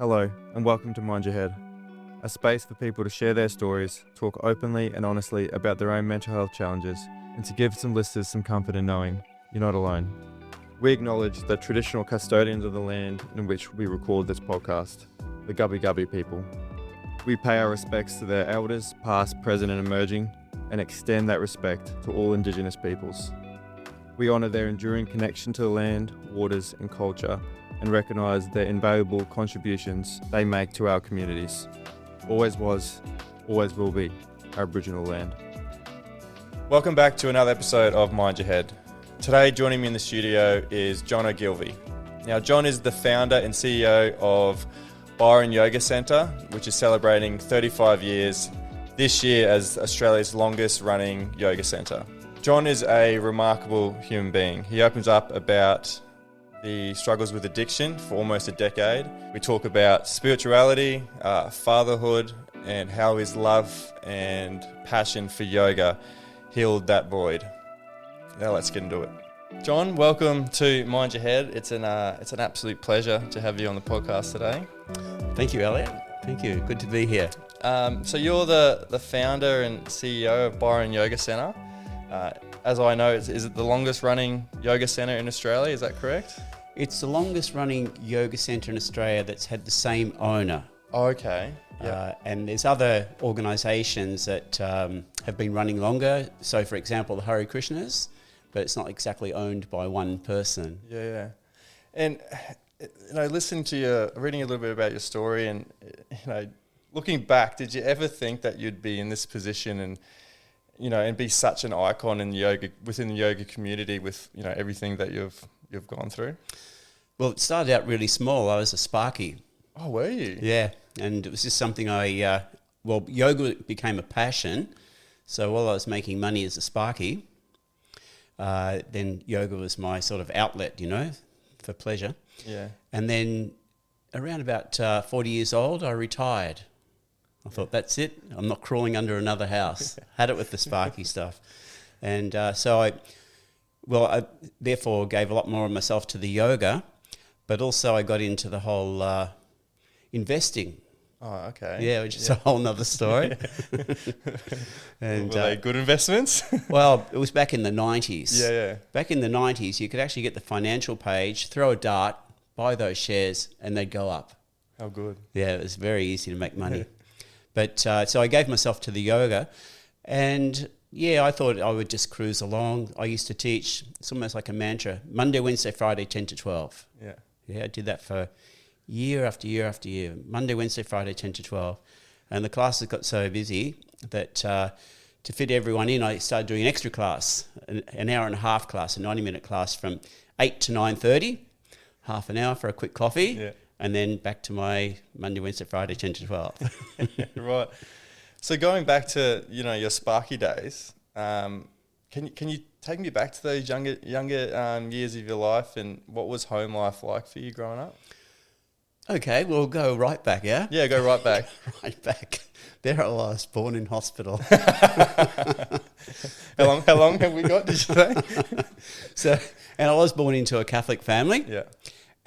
Hello, and welcome to Mind Your Head, a space for people to share their stories, talk openly and honestly about their own mental health challenges, and to give some listeners some comfort in knowing you're not alone. We acknowledge the traditional custodians of the land in which we record this podcast, the Gubbi Gubbi people. We pay our respects to their elders, past, present and emerging, and extend that respect to all Indigenous peoples. We honour their enduring connection to the land, waters and culture, and recognise their invaluable contributions they make to our communities. Always was, always will be Aboriginal land. Welcome back to another episode of Mind Your Head. Today joining me in the studio is John Ogilvie. Now John is the founder and CEO of Byron Yoga Centre, which is celebrating 35 years this year as Australia's longest running yoga centre. John is a remarkable human being. He opens up about the struggles with addiction for almost a decade. We talk about spirituality, fatherhood, and how his love and passion for yoga healed that void. Now let's get into it. John, welcome to Mind Your Head. It's an absolute pleasure to have you on the podcast today. Thank you, Elliot. Thank you. Good to be here. So you're the founder and CEO of Byron Yoga Centre. As I know, is it the longest running yoga centre in Australia? Is that correct? It's the longest running yoga centre in Australia that's had the same owner. Oh, okay. Yeah. And there's other organisations that have been running longer. So, for example, the Hare Krishnas, but it's not exactly owned by one person. Yeah. And, listening to you, reading a little bit about your story and, looking back, did you ever think that you'd be in this position and be such an icon in yoga, within the yoga community with, everything that you've gone through? Well, it started out really small. I was a sparky. Oh, were you? Yeah, and it was just something yoga became a passion. So while I was making money as a sparky, then yoga was my sort of outlet, for pleasure. Yeah. And then around about 40 years old, I retired. I thought, that's it. I'm not crawling under another house. Had it with the sparky stuff. And so I therefore gave a lot more of myself to the yoga, but also I got into the whole investing. Oh, okay. Yeah, which is a whole nother story. And were they good investments? Well, it was back in the 90s. Yeah. Back in the 90s, you could actually get the financial page, throw a dart, buy those shares, and they'd go up. How good. Yeah, it was very easy to make money. But so I gave myself to the yoga, and I thought I would just cruise along. I used to teach, it's almost like a mantra, Monday, Wednesday, Friday, 10 to 12. Yeah, I did that for year after year after year. Monday, Wednesday, Friday, 10 to 12. And the classes got so busy that to fit everyone in, I started doing an extra class, an hour and a half class, a 90-minute class from 8 to 9:30, half an hour for a quick coffee. Yeah. And then back to my Monday, Wednesday, Friday, 10 to 12. Right. So going back to, your sparky days, can you take me back to those younger years of your life, and what was home life like for you growing up? Okay, we'll go right back, yeah? Yeah, go right back. Right back. There I was, born in hospital. How long have we got, did you say? And I was born into a Catholic family. Yeah.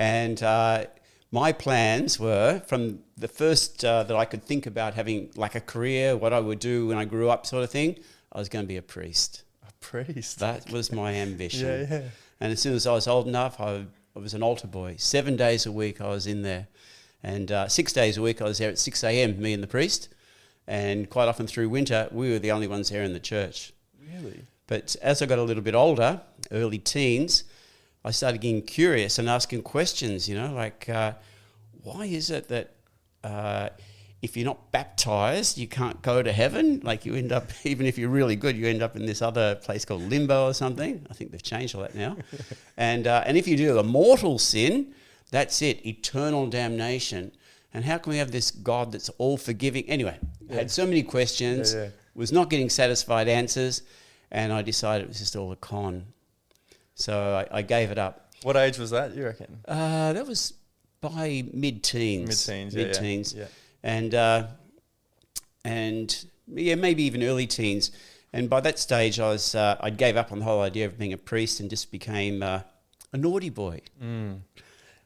And my plans were, from the first that I could think about having like a career, what I would do when I grew up sort of thing, I was going to be a priest. A priest? That was my ambition. Yeah. And as soon as I was old enough, I was an altar boy. 7 days a week I was in there. And 6 days a week I was there at 6 a.m, me and the priest. And quite often through winter, we were the only ones there in the church. Really? But as I got a little bit older, early teens, I started getting curious and asking questions, why is it that if you're not baptised, you can't go to heaven? Like you end up, even if you're really good, you end up in this other place called limbo or something. I think they've changed all that now. And if you do a mortal sin, that's it, eternal damnation. And how can we have this God that's all forgiving? Anyway, I had so many questions, was not getting satisfied answers, and I decided it was just all a con. So I gave it up. What age was that, you reckon? That was by mid-teens. Mid-teens. Yeah. And maybe even early teens. And by that stage, I gave up on the whole idea of being a priest and just became a naughty boy.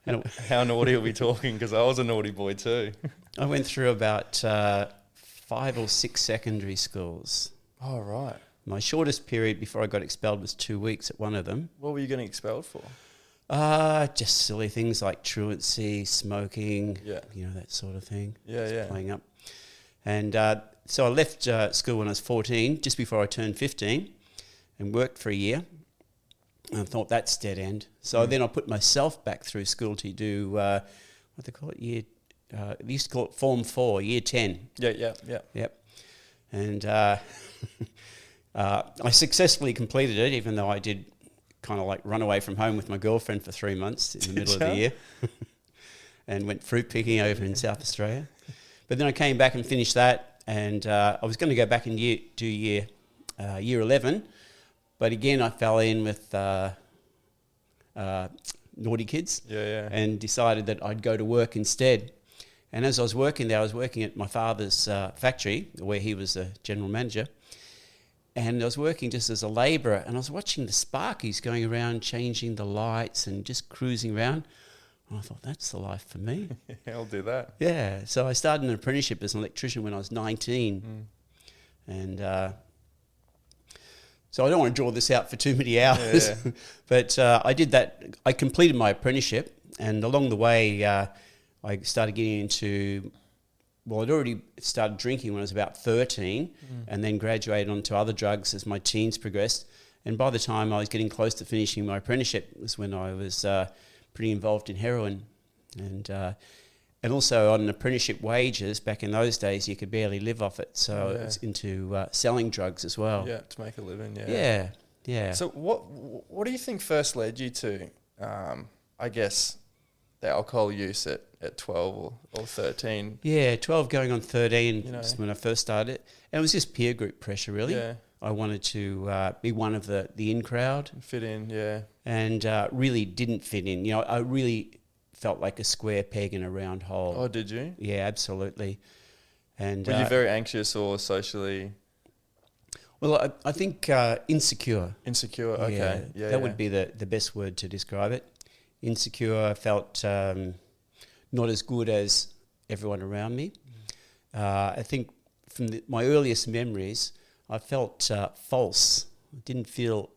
And How naughty are we talking? Because I was a naughty boy too. I went through about 5 or 6 secondary schools. Oh, right. My shortest period before I got expelled was 2 weeks at one of them. What were you getting expelled for? Just silly things like truancy, smoking, Yeah. that sort of thing. Yeah, Just yeah. playing up. And so I left school when I was 14, just before I turned 15, and worked for a year. And I thought that's dead end. So then I put myself back through school to do, what they call it, they used to call it Form 4, Year 10. Yeah. Yep. And I successfully completed it, even though I did kind of like run away from home with my girlfriend for 3 months in the middle of the year and went fruit picking over in South Australia. But then I came back and finished that, and I was going to go back and do year 11, but again I fell in with naughty kids and decided that I'd go to work instead. And as I was working there, I was working at my father's factory where he was the general manager. And I was working just as a labourer, and I was watching the Sparkies going around changing the lights and just cruising around. And I thought, that's the life for me. Yeah, I'll do that. Yeah, so I started an apprenticeship as an electrician when I was 19. And so I don't want to draw this out for too many hours, but I did that. I completed my apprenticeship, and along the way I started getting into... Well, I'd already started drinking when I was about 13 and then graduated onto other drugs as my teens progressed. And by the time I was getting close to finishing my apprenticeship was when I was pretty involved in heroin. And also on apprenticeship wages, back in those days, you could barely live off it. So I was into selling drugs as well. Yeah, to make a living, Yeah. So what do you think first led you to, I guess, the alcohol use at 12 or 13? Yeah, 12 going on 13 know. is when I first started. And it was just peer group pressure, really. Yeah. I wanted to be one of the in crowd. Fit in, yeah. And really didn't fit in. I really felt like a square peg in a round hole. Oh, did you? Yeah, absolutely. And Were you very anxious or socially... Well, I think insecure. Insecure, okay. Yeah, that would be the best word to describe it. Insecure, felt not as good as everyone around me. I think from my earliest memories, I felt false. I didn't feel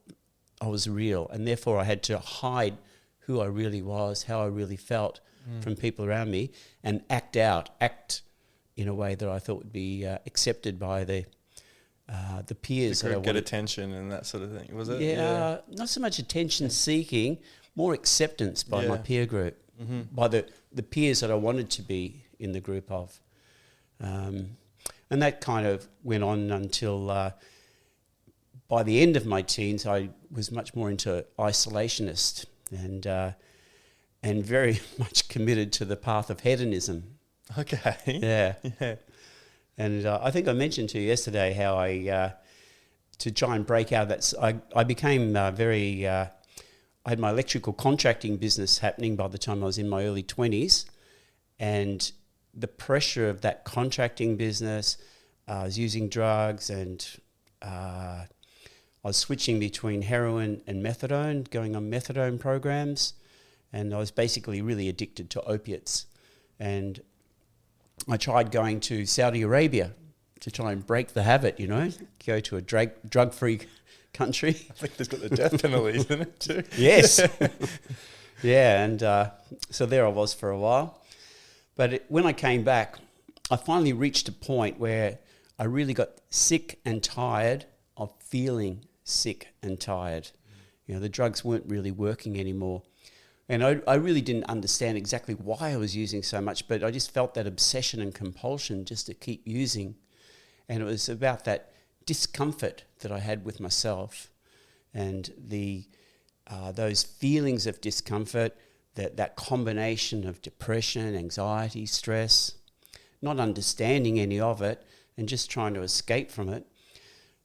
I was real, and therefore I had to hide who I really was, how I really felt from people around me, and act in a way that I thought would be accepted by the peers. To get attention and that sort of thing, was it? Yeah, not so much attention seeking, more acceptance by my peer group, by the peers that I wanted to be in the group of. And that kind of went on until by the end of my teens, I was much more into isolationist and very much committed to the path of hedonism. Okay. Yeah. And I think I mentioned to you yesterday how I, to try and break out of that, I became I had my electrical contracting business happening by the time I was in my early 20s, and the pressure of that contracting business, I was using drugs, and I was switching between heroin and methadone, going on methadone programs, and I was basically really addicted to opiates. And I tried going to Saudi Arabia to try and break the habit, go to a drug-free country. I think there's got the death penalty, isn't it, too? Yes. Yeah, and so there I was for a while. But when I came back, I finally reached a point where I really got sick and tired of feeling sick and tired. The drugs weren't really working anymore. And I really didn't understand exactly why I was using so much, but I just felt that obsession and compulsion just to keep using. And it was about that discomfort that I had with myself, and those feelings of discomfort, that combination of depression, anxiety, stress, not understanding any of it and just trying to escape from it,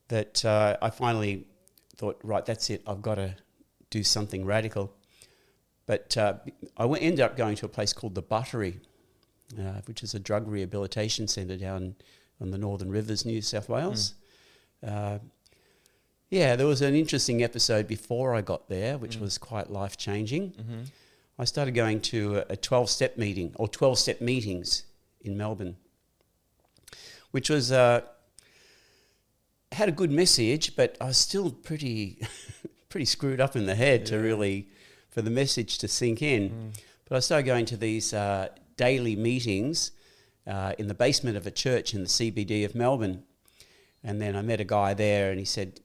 that I finally thought, right, that's it, I've got to do something radical. But I ended up going to a place called the Buttery, which is a drug rehabilitation centre down on the Northern Rivers, New South Wales. There was an interesting episode before I got there, which was quite life-changing. I started going to a 12-step meeting, or 12-step meetings in Melbourne, which was had a good message, but I was still pretty screwed up in the head for the message to sink in. But I started going to these daily meetings in the basement of a church in the CBD of Melbourne. And then I met a guy there, and he said,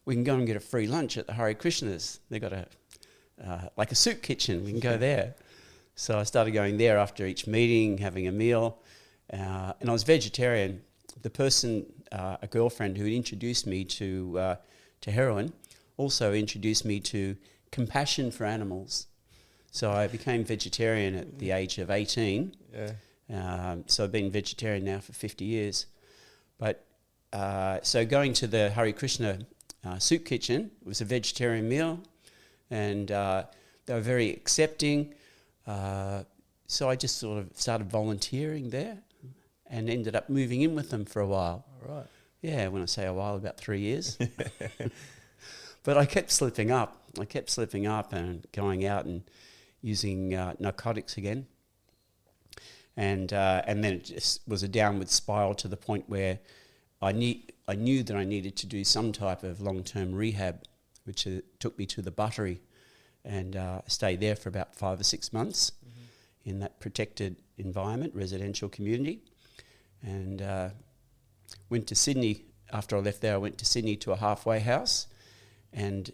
we can go and get a free lunch at the Hare Krishnas. They've got like a soup kitchen. We can go there. So I started going there after each meeting, having a meal. And I was vegetarian. The person, a girlfriend who had introduced me to heroin, also introduced me to compassion for animals. So I became vegetarian at the age of 18. Yeah. So I've been vegetarian now for 50 years. But so going to the Hare Krishna soup kitchen, it was a vegetarian meal, and they were very accepting. So I just sort of started volunteering there and ended up moving in with them for a while. All right. Yeah, when I say a while, about 3 years. But I kept slipping up. And going out and using narcotics again. And then it just was a downward spiral to the point where I knew that I needed to do some type of long-term rehab, which took me to the Buttery, and I stayed there for about 5 or 6 months in that protected environment, residential community, and went to Sydney. After I left there, I went to Sydney to a halfway house, and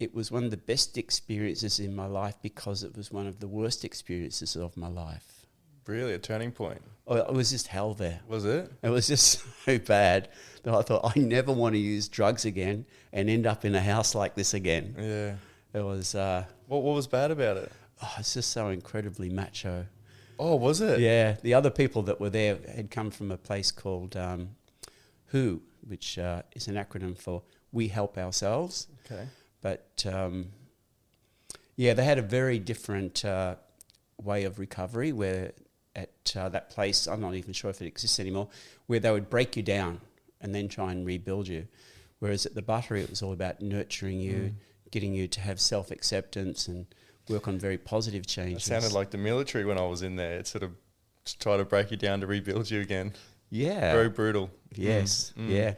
it was one of the best experiences in my life because it was one of the worst experiences of my life. Really, a turning point? Oh, it was just hell there. Was it? It was just so bad that I thought, I never want to use drugs again and end up in a house like this again. Yeah. It was... what was bad about it? Oh, it's just so incredibly macho. Oh, was it? Yeah. The other people that were there had come from a place called WHO, which is an acronym for We Help Ourselves. Okay. But, yeah, they had a very different way of recovery where at that place, I'm not even sure if it exists anymore, where they would break you down and then try and rebuild you. Whereas at the Buttery, it was all about nurturing you, getting you to have self-acceptance and work on very positive changes. It sounded like the military when I was in there. It sort of try to break you down to rebuild you again. Yeah. Very brutal. Yes, yeah.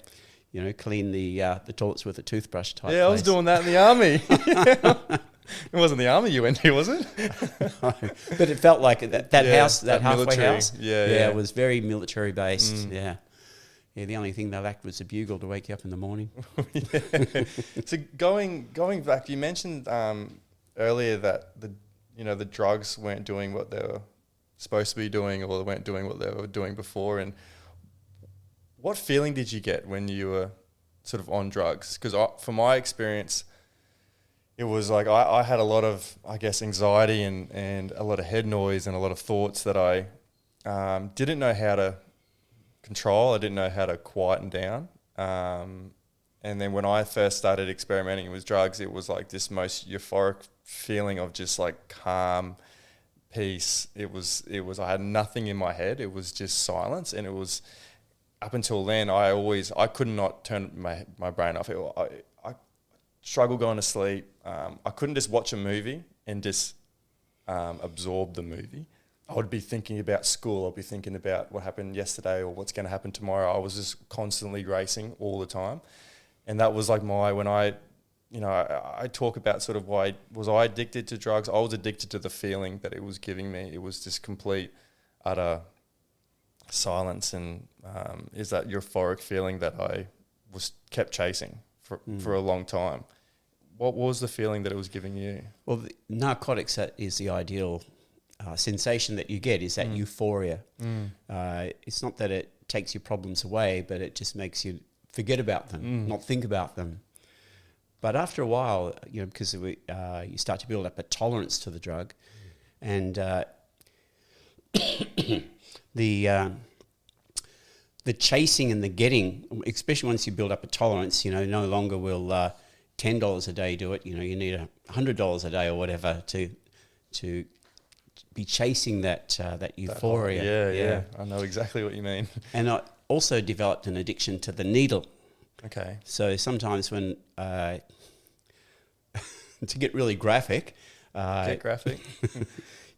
Clean the toilets with a toothbrush type Yeah, I was doing that in the army. It wasn't the army you went to, was it? No, but it felt like that house, that halfway military house. Yeah, it was very military based. Yeah. The only thing they lacked was a bugle to wake you up in the morning. So going back, you mentioned earlier that the drugs weren't doing what they were supposed to be doing, or they weren't doing what they were doing before. And what feeling did you get when you were sort of on drugs? Because from my experience, it was like I had a lot of, I guess, anxiety and a lot of head noise and a lot of thoughts that I didn't know how to control. I didn't know how to quieten down. And then when I first started experimenting with drugs, it was like this most euphoric feeling of just like calm, peace. It was I had nothing in my head. It was just silence. And it was, up until then, I could not turn my brain off. I struggled going to sleep. I couldn't just watch a movie and just absorb the movie. I would be thinking about school. I'd be thinking about what happened yesterday or what's going to happen tomorrow. I was just constantly racing all the time. And that was like when I talk about sort of why was I addicted to drugs. I was addicted to the feeling that it was giving me. It was just complete, utter silence, and is that euphoric feeling that I kept chasing for a long time. What was the feeling that it was giving you? Well, the narcotics, that is the ideal sensation that you get, is that euphoria. It's not that it takes your problems away, but it just makes you forget about them, not think about them. But after a while, because you start to build up a tolerance to the drug, and the chasing and the getting, especially once you build up a tolerance, no longer will $10 a day do it. You need $100 a day or whatever to be chasing that euphoria. Yeah. I know exactly what you mean. And I also developed an addiction to the needle. Okay. So sometimes when, to get really graphic, Get graphic.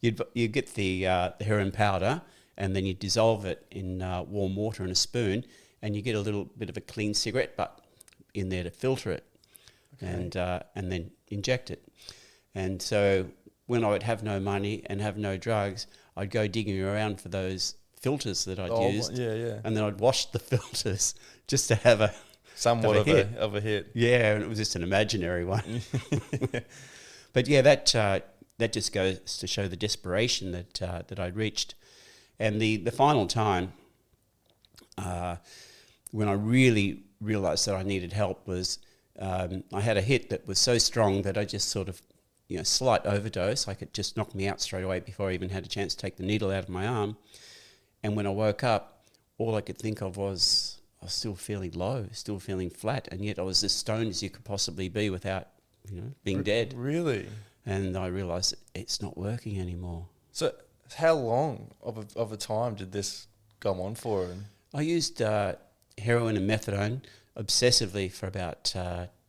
You get the heroin powder, and then you dissolve it in warm water in a spoon, and you get a little bit of a clean cigarette butt in there to filter it, and then inject it. And so when I would have no money and have no drugs, I'd go digging around for those filters that I'd used, and then I'd wash the filters just to have a somewhat of a hit. Yeah, and it was just an imaginary one. But yeah, that just goes to show the desperation that I'd reached. And the final time when I really realised that I needed help was I had a hit that was so strong that I just sort of, slight overdose, like it just knocked me out straight away before I even had a chance to take the needle out of my arm. And when I woke up, all I could think of was I was still feeling low, still feeling flat, and yet I was as stoned as you could possibly be without, being dead. Really? And I realised it's not working anymore. So how long of a time did this go on for? I used heroin and methadone obsessively for about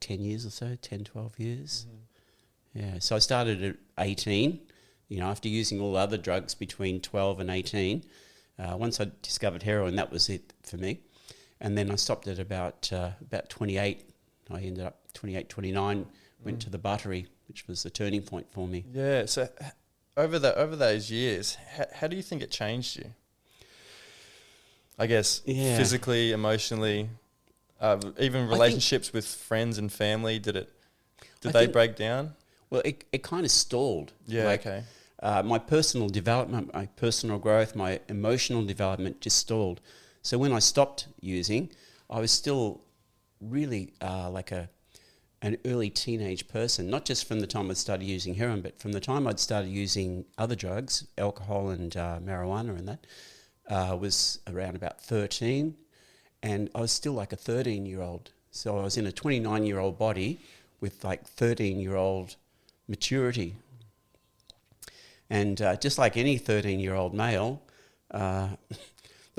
10 years or so, 10, 12 years. Mm-hmm. Yeah, so I started at 18, after using all the other drugs between 12 and 18. Once I discovered heroin, that was it for me. And then I stopped at about 28. I ended up 28, 29, went to the Buttery, which was the turning point for me. Yeah, so over those years, how do you think it changed you? I guess physically, emotionally, even relationships with friends and family, did they break down? Well, it kind of stalled. Yeah, okay. My personal development, my personal growth, my emotional development just stalled. So when I stopped using, I was still really like an early teenage person, not just from the time I'd started using heroin, but from the time I'd started using other drugs, alcohol and marijuana and that, was around about 13. And I was still like a 13-year-old. So I was in a 29-year-old body with like 13-year-old maturity. And just like any 13-year-old male, the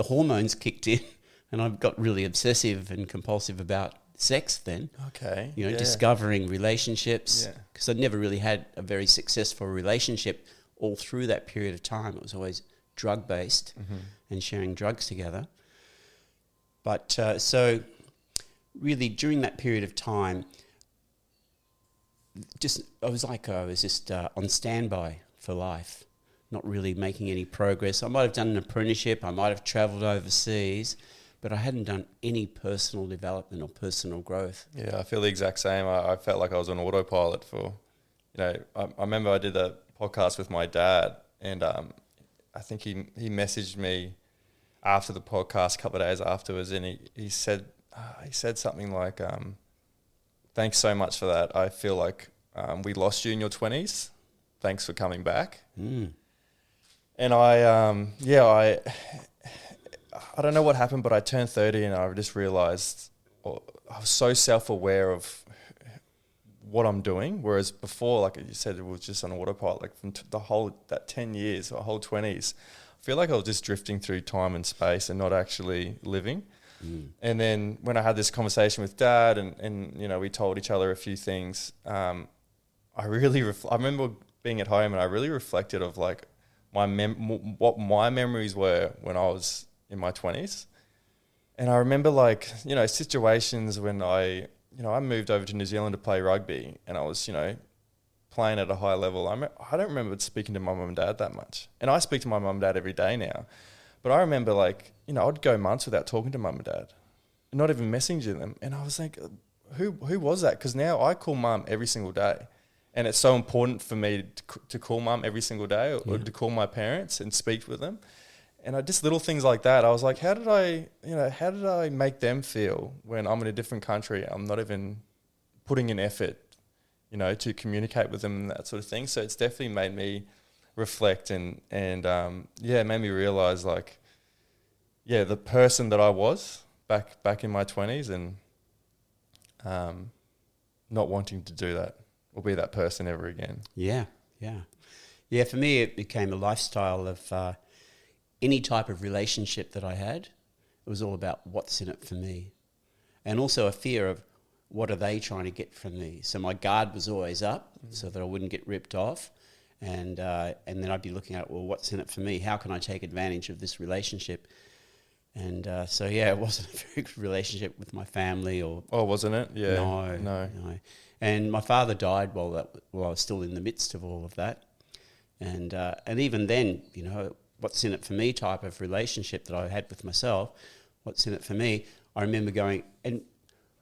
hormones kicked in, and I got really obsessive and compulsive about sex then. Okay. Discovering relationships, because I'd never really had a very successful relationship all through that period of time. It was always drug-based and sharing drugs together. But so really during that period of time, I was just on standby for life, not really making any progress. I might have done an apprenticeship, I might have travelled overseas, but I hadn't done any personal development or personal growth. Yeah, I feel the exact same. I felt like I was on autopilot for, I remember I did a podcast with my dad, and I think he messaged me after the podcast a couple of days afterwards, and he said something like, thanks so much for that. I feel like we lost you in your 20s. Thanks for coming back. Mm. And I don't know what happened, but I turned 30 and I just realised I was so self-aware of what I'm doing, whereas before, like you said, it was just on autopilot. Like from that 10 years, or whole 20s, I feel like I was just drifting through time and space and not actually living. Mm. And then when I had this conversation with Dad and we told each other a few things, I remember being at home and I really reflected of like what my memories were when I was in my 20s. And I remember situations when I moved over to New Zealand to play rugby and I was, playing at a high level. I don't remember speaking to my mum and dad that much. And I speak to my mum and dad every day now. But I remember I'd go months without talking to mum and dad, not even messaging them. And I was like, who was that? Because now I call mum every single day. And it's so important for me to call mum every single day or to call my parents and speak with them. And just little things like that. I was like, how did I make them feel when I'm in a different country? I'm not even putting in effort, to communicate with them and that sort of thing. So it's definitely made me reflect and it made me realize the person that I was back in my 20s and not wanting to do that or be that person ever again. Yeah. For me, it became a lifestyle of any type of relationship that I had. It was all about what's in it for me, and also a fear of what are they trying to get from me. So my guard was always up so that I wouldn't get ripped off. and then I'd be looking at, well, what's in it for me? How can I take advantage of this relationship? And so yeah, it wasn't a very good relationship with my family, or wasn't it? Yeah. no. And my father died while I was still in the midst of all of that, and even then, you know, what's in it for me type of relationship that I had with myself, what's in it for me? I remember going, and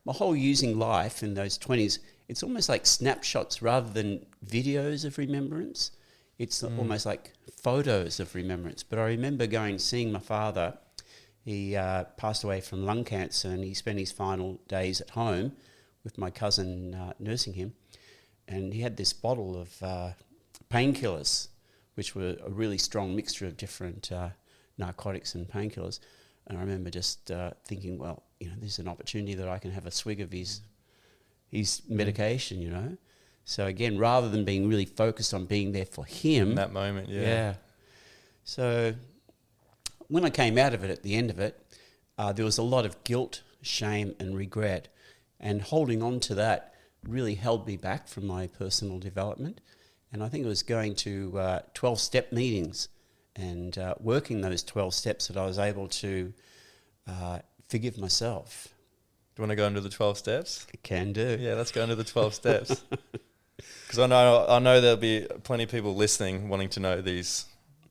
my whole using life in those 20s, it's almost like snapshots rather than videos of remembrance. It's almost like photos of remembrance. But I remember seeing my father. He passed away from lung cancer, and he spent his final days at home with my cousin nursing him. And he had this bottle of painkillers, which were a really strong mixture of different narcotics and painkillers. And I remember just thinking, well, you know, there's an opportunity that I can have a swig of his medication, you know. So again, rather than being really focused on being there for him. In that moment, yeah. So when I came out of it, at the end of it, there was a lot of guilt, shame and regret. And holding on to that really held me back from my personal development. And I think it was going to 12-step meetings and working those 12 steps that I was able to forgive myself. Do you want to go into the 12 steps? I can do. Yeah, let's go into the 12 steps. Because I know there'll be plenty of people listening wanting to know these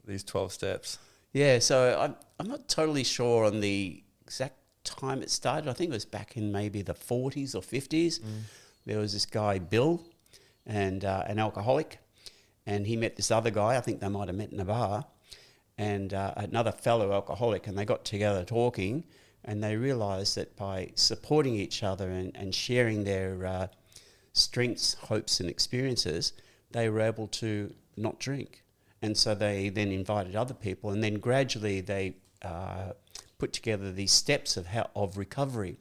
12 steps. Yeah, so I'm not totally sure on the exact time it started. I think it was back in maybe the 40s or 50s. There was this guy, Bill, and an alcoholic, and he met this other guy. I think they might have met in a bar, and another fellow alcoholic, and they got together talking, and they realised that by supporting each other and sharing their strengths, hopes and experiences, they were able to not drink. And so they then invited other people, and then gradually they put together these steps of recovery,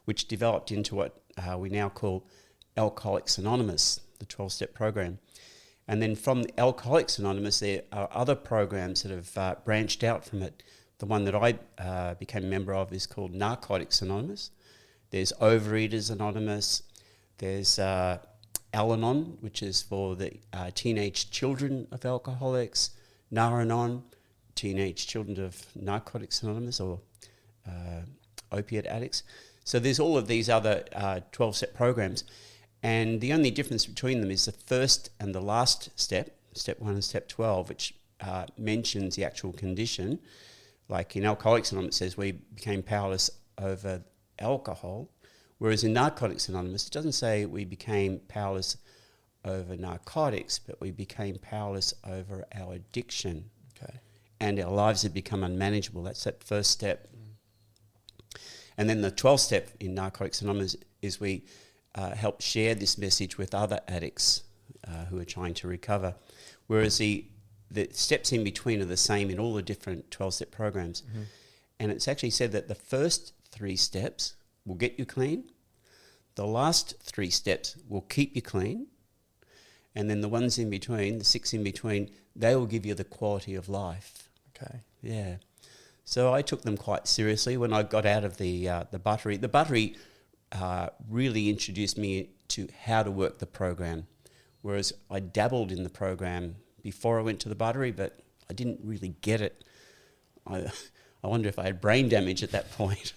which developed into what we now call Alcoholics Anonymous, the 12-step program. And then from Alcoholics Anonymous, there are other programs that have branched out from it. The one that I became a member of is called Narcotics Anonymous. There's Overeaters Anonymous. There's Al-Anon, which is for the teenage children of alcoholics. Nar-Anon, teenage children of Narcotics Anonymous or opiate addicts. So there's all of these other 12-step programs. And the only difference between them is the first and the last step, step 1 and step 12, which mentions the actual condition. Like in Alcoholics Anonymous, it says we became powerless over alcohol, whereas in Narcotics Anonymous, it doesn't say we became powerless over narcotics, but we became powerless over our addiction. Okay. And our lives had become unmanageable. That's that first step. And then the 12th step in Narcotics Anonymous is we help share this message with other addicts who are trying to recover. Whereas the steps in between are the same in all the different 12-step programs. Mm-hmm. And it's actually said that the first 3 steps will get you clean. The last 3 steps will keep you clean. And then the ones in between, the 6 in between, they will give you the quality of life. Okay. Yeah. So I took them quite seriously when I got out of the Buttery. The Buttery really introduced me to how to work the program, whereas I dabbled in the program before I went to the Buttery, but I didn't really get it. I wonder if I had brain damage at that point.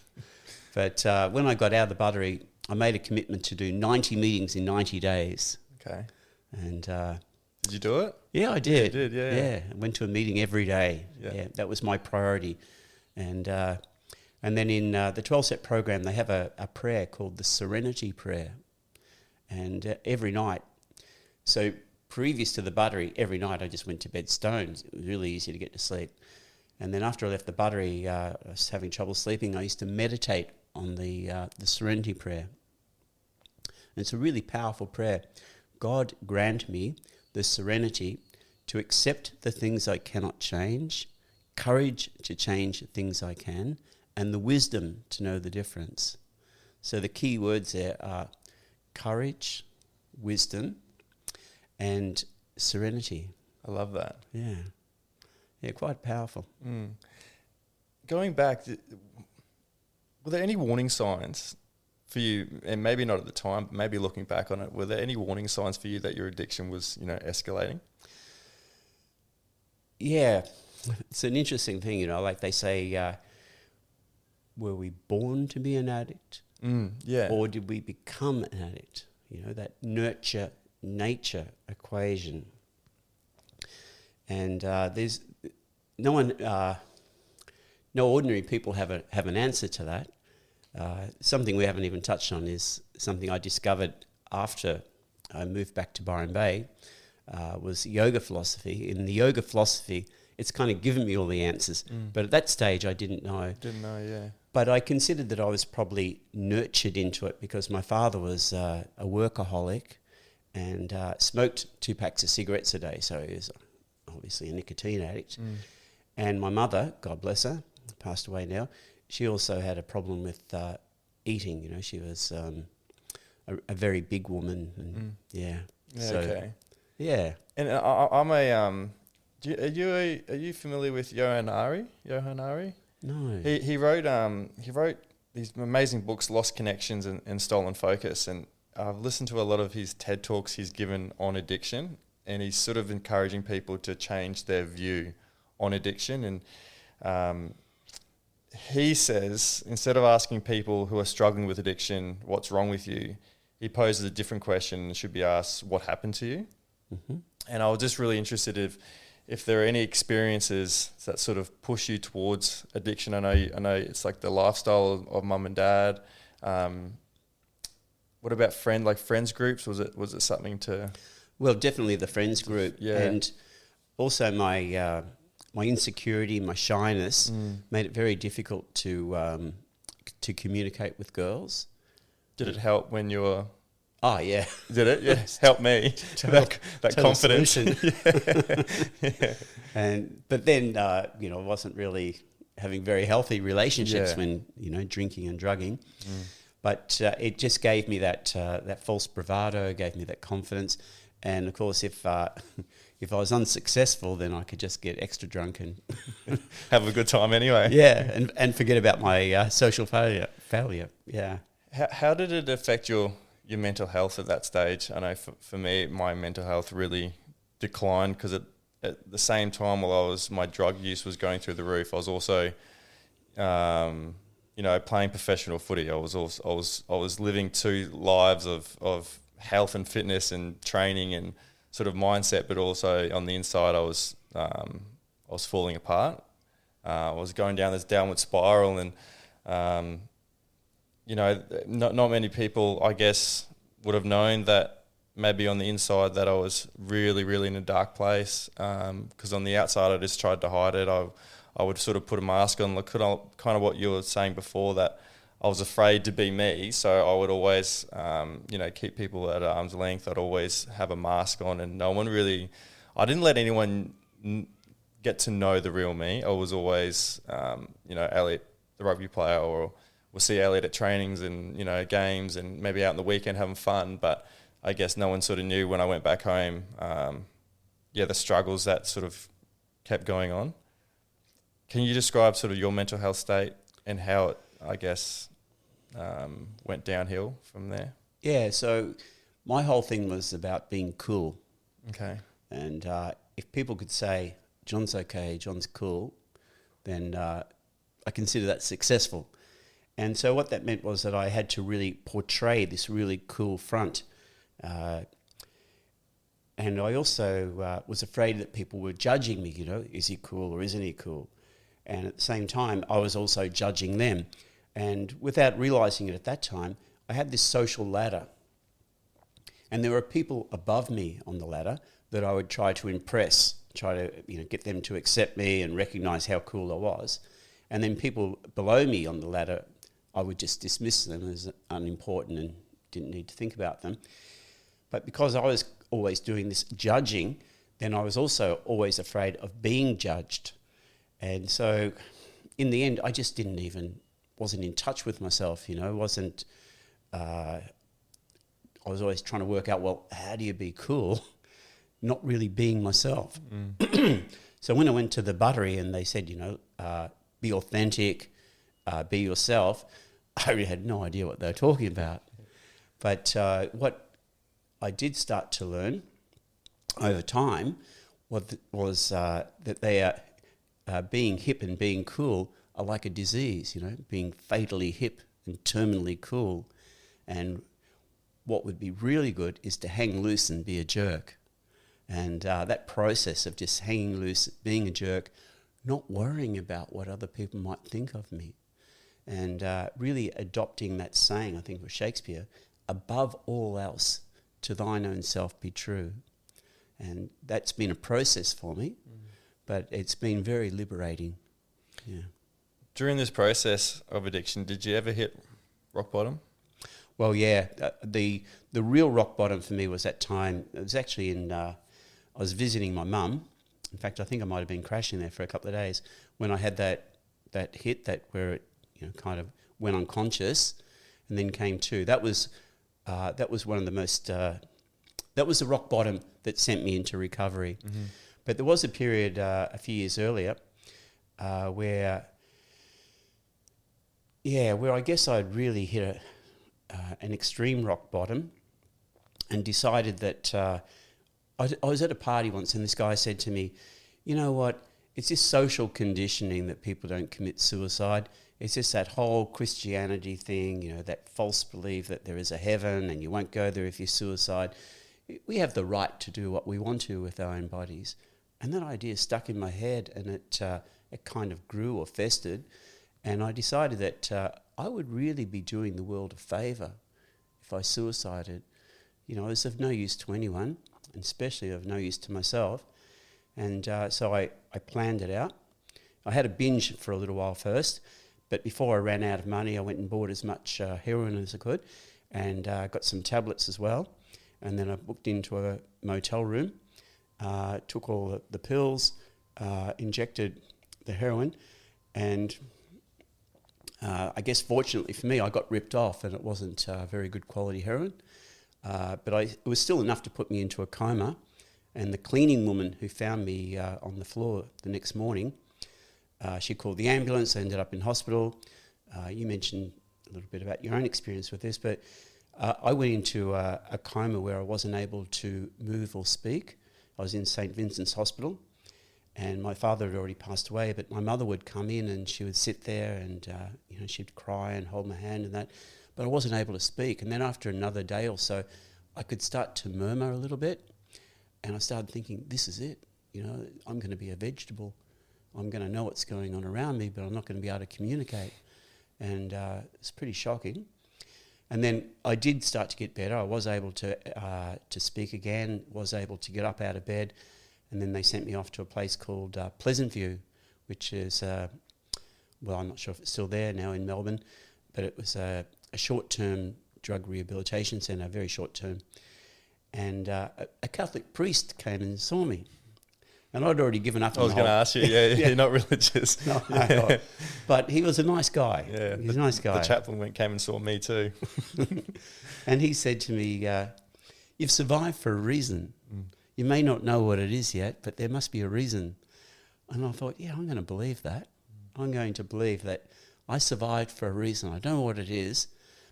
But when I got out of the Buttery, I made a commitment to do 90 meetings in 90 days. Okay. And did you do it? Yeah, I did. You did, yeah. Yeah, I went to a meeting every day. Yeah, that was my priority. And then in the 12-step program, they have a prayer called the Serenity Prayer. And every night, so previous to the Buttery, every night I just went to bed stoned. It was really easy to get to sleep. And then after I left the Buttery, I was having trouble sleeping. I used to meditate on the Serenity Prayer. And it's a really powerful prayer. God grant me the serenity to accept the things I cannot change, courage to change things I can, and the wisdom to know the difference. So the key words there are courage, wisdom, and serenity. I love that. Yeah. Yeah, quite powerful. Going back, were there any warning signs for you, and maybe not at the time, but maybe looking back on it, were there any warning signs for you that your addiction was, escalating? Yeah, it's an interesting thing, like they say, were we born to be an addict? Yeah. Or did we become an addict? That nurture-nature equation. And there's no one, no ordinary people have an answer to that. Something we haven't even touched on is something I discovered after I moved back to Byron Bay, was yoga philosophy. In the yoga philosophy, it's kind of given me all the answers. But at that stage, I didn't know. Yeah. But I considered that I was probably nurtured into it because my father was a workaholic and smoked 2 packs of cigarettes a day. So he was obviously a nicotine addict. And my mother, God bless her, passed away now, she also had a problem with eating. She was a very big woman. And Okay. Yeah. And I'm a are you familiar with Johan Ari? No. He wrote these amazing books, Lost Connections and Stolen Focus, and I've listened to a lot of his TED Talks he's given on addiction, and he's sort of encouraging people to change their view on addiction. And he says, instead of asking people who are struggling with addiction, what's wrong with you, he poses a different question and should be asked, what happened to you? Mm-hmm. And I was just really interested if there are any experiences that sort of push you towards addiction. I know it's like the lifestyle of mum and dad. What about friends groups? Was it something to? Well, definitely the friends group, and also my my insecurity, my shyness made it very difficult to communicate with girls. Did it help when you were? Oh yeah, did it? Yes, help me. that confidence. But then I wasn't really having very healthy relationships when drinking and drugging. But it just gave me that false bravado, gave me that confidence, and of course if I was unsuccessful, then I could just get extra drunk and have a good time anyway. Yeah, and forget about my social failure. Yeah. How did it affect your mental health at that stage? I know for me, my mental health really declined because at the same time while my drug use was going through the roof, I was also, playing professional footy. I was living 2 lives of health and fitness and training and sort of mindset, but also on the inside, I was falling apart. I was going down this downward spiral, and not many people, I guess, would have known that maybe on the inside that I was really, really in a dark place. Because on the outside, I just tried to hide it. I would sort of put a mask on, kind of what you were saying before, that I was afraid to be me. So I would always, keep people at arm's length. I'd always have a mask on, and I didn't let anyone get to know the real me. I was always, Elliot, the rugby player, or we'll see Elliot at trainings and, games and maybe out on the weekend having fun. But I guess no one sort of knew when I went back home, the struggles that sort of kept going on. Can you describe sort of your mental health state and how it, I guess, went downhill from there? Yeah, so my whole thing was about being cool. Okay. And if people could say, John's okay, John's cool, then I consider that successful. And so what that meant was that I had to really portray this really cool front. And I also was afraid that people were judging me, is he cool or isn't he cool? And at the same time, I was also judging them. And without realising it at that time, I had this social ladder. And there were people above me on the ladder that I would try to impress, try to get them to accept me and recognise how cool I was. And then people below me on the ladder, I would just dismiss them as unimportant and didn't need to think about them. But because I was always doing this judging, then I was also always afraid of being judged. And so in the end, I just wasn't in touch with myself, I was always trying to work out, well, how do you be cool? Not really being myself. So when I went to the buttery and they said, be authentic, be yourself, I really had no idea what they were talking about. But what I did start to learn over time was that they are being hip and being cool are like a disease, you know, being fatally hip and terminally cool. And what would be really good is to hang loose and be a jerk. And that process of just hanging loose, being a jerk, not worrying about what other people might think of me, and really adopting that saying, I think it was Shakespeare, above all else, to thine own self be true. And that's been a process for me, but it's been very liberating. Yeah. During this process of addiction, did you ever hit rock bottom? Well, yeah. The real rock bottom for me was that time. It was actually I was visiting my mum. In fact, I think I might have been crashing there for a couple of days when I had that hit where it, you know, kind of went unconscious and then came to. That was one of the most. That was the rock bottom that sent me into recovery. Mm-hmm. But there was a period a few years earlier where I guess I'd really hit an extreme rock bottom and decided that I was at a party once and this guy said to me, you know what, it's just social conditioning that people don't commit suicide. It's just that whole Christianity thing, you know, that false belief that there is a heaven and you won't go there if you suicide. We have the right to do what we want to with our own bodies. And that idea stuck in my head and it kind of grew or festered. And I decided that I would really be doing the world a favour if I suicided. You know, it's of no use to anyone, and especially of no use to myself. And so I planned it out. I had a binge for a little while first, but before I ran out of money, I went and bought as much heroin as I could and got some tablets as well. And then I booked into a motel room, took all the pills, injected the heroin, and I guess fortunately for me, I got ripped off and it wasn't very good quality heroin. But it was still enough to put me into a coma. And the cleaning woman who found me on the floor the next morning, she called the ambulance. I ended up in hospital. You mentioned a little bit about your own experience with this, but I went into a coma where I wasn't able to move or speak. I was in St. Vincent's Hospital, and my father had already passed away, but my mother would come in and she would sit there and you know, she'd cry and hold my hand and that, but I wasn't able to speak. And then after another day or so, I could start to murmur a little bit, and I started thinking, this is it. You know, I'm going to be a vegetable. I'm going to know what's going on around me, but I'm not going to be able to communicate. And it's pretty shocking. And then I did start to get better. I was able to speak again, was able to get up out of bed, and then they sent me off to a place called Pleasant View, which is, well, I'm not sure if it's still there now in Melbourne, but it was a short-term drug rehabilitation centre, very short-term. And a Catholic priest came and saw me. And I'd already given up on I was going to ask you, yeah, you're not religious. No, no, but he was a nice guy. Yeah, he was a nice guy. The chaplain came and saw me too. And he said to me, you've survived for a reason. Mm. You may not know what it is yet, but there must be a reason. And I thought, yeah, I'm going to believe that. I'm going to believe that I survived for a reason. I don't know what it is,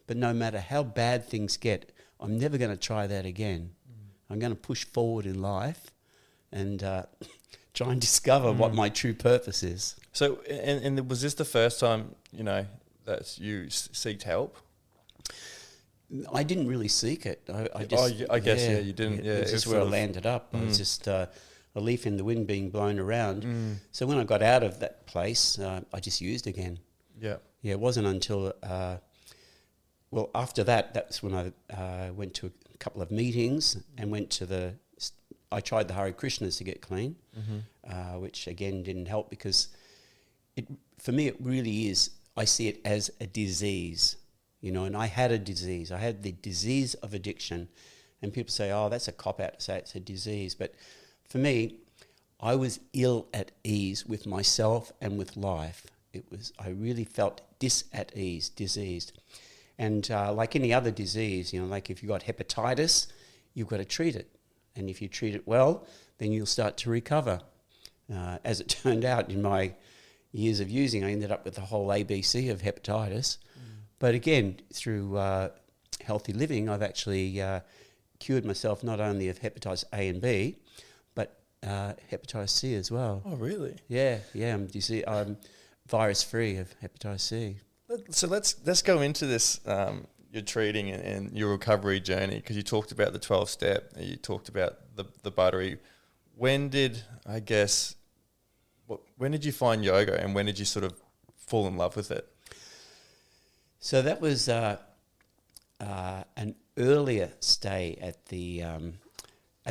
but no matter how bad things get, I'm never going to try that again. I'm going to push forward in life and try and discover what my true purpose is. So, and was this the first time, you know, that you seeked help? I didn't really seek it. I guess you didn't. Yeah, it's just where I landed up. I was just a leaf in the wind being blown around. So when I got out of that place, I just used again. Yeah. Yeah, it wasn't until, well, after that, that's when I went to a couple of meetings and went to I tried the Hare Krishnas to get clean, which again didn't help because for me it really is, I see it as a disease, you know, and I had a disease. I had the disease of addiction, and people say, oh, that's a cop-out to say it's a disease. But for me, I was ill at ease with myself and with life. I really felt diseased. And like any other disease, you know, like if you've got hepatitis, you've got to treat it. And if you treat it well, then you'll start to recover. As it turned out, in my years of using, I ended up with the whole ABC of hepatitis. But again, through healthy living, I've actually cured myself not only of hepatitis A and B, but hepatitis C as well. Oh, really? Yeah. You see, I'm virus-free of hepatitis C. So let's go into this, your treating and your recovery journey, because you talked about the 12-step, you talked about the buttery. When did you find yoga, and when did you sort of fall in love with it? So that was an earlier stay at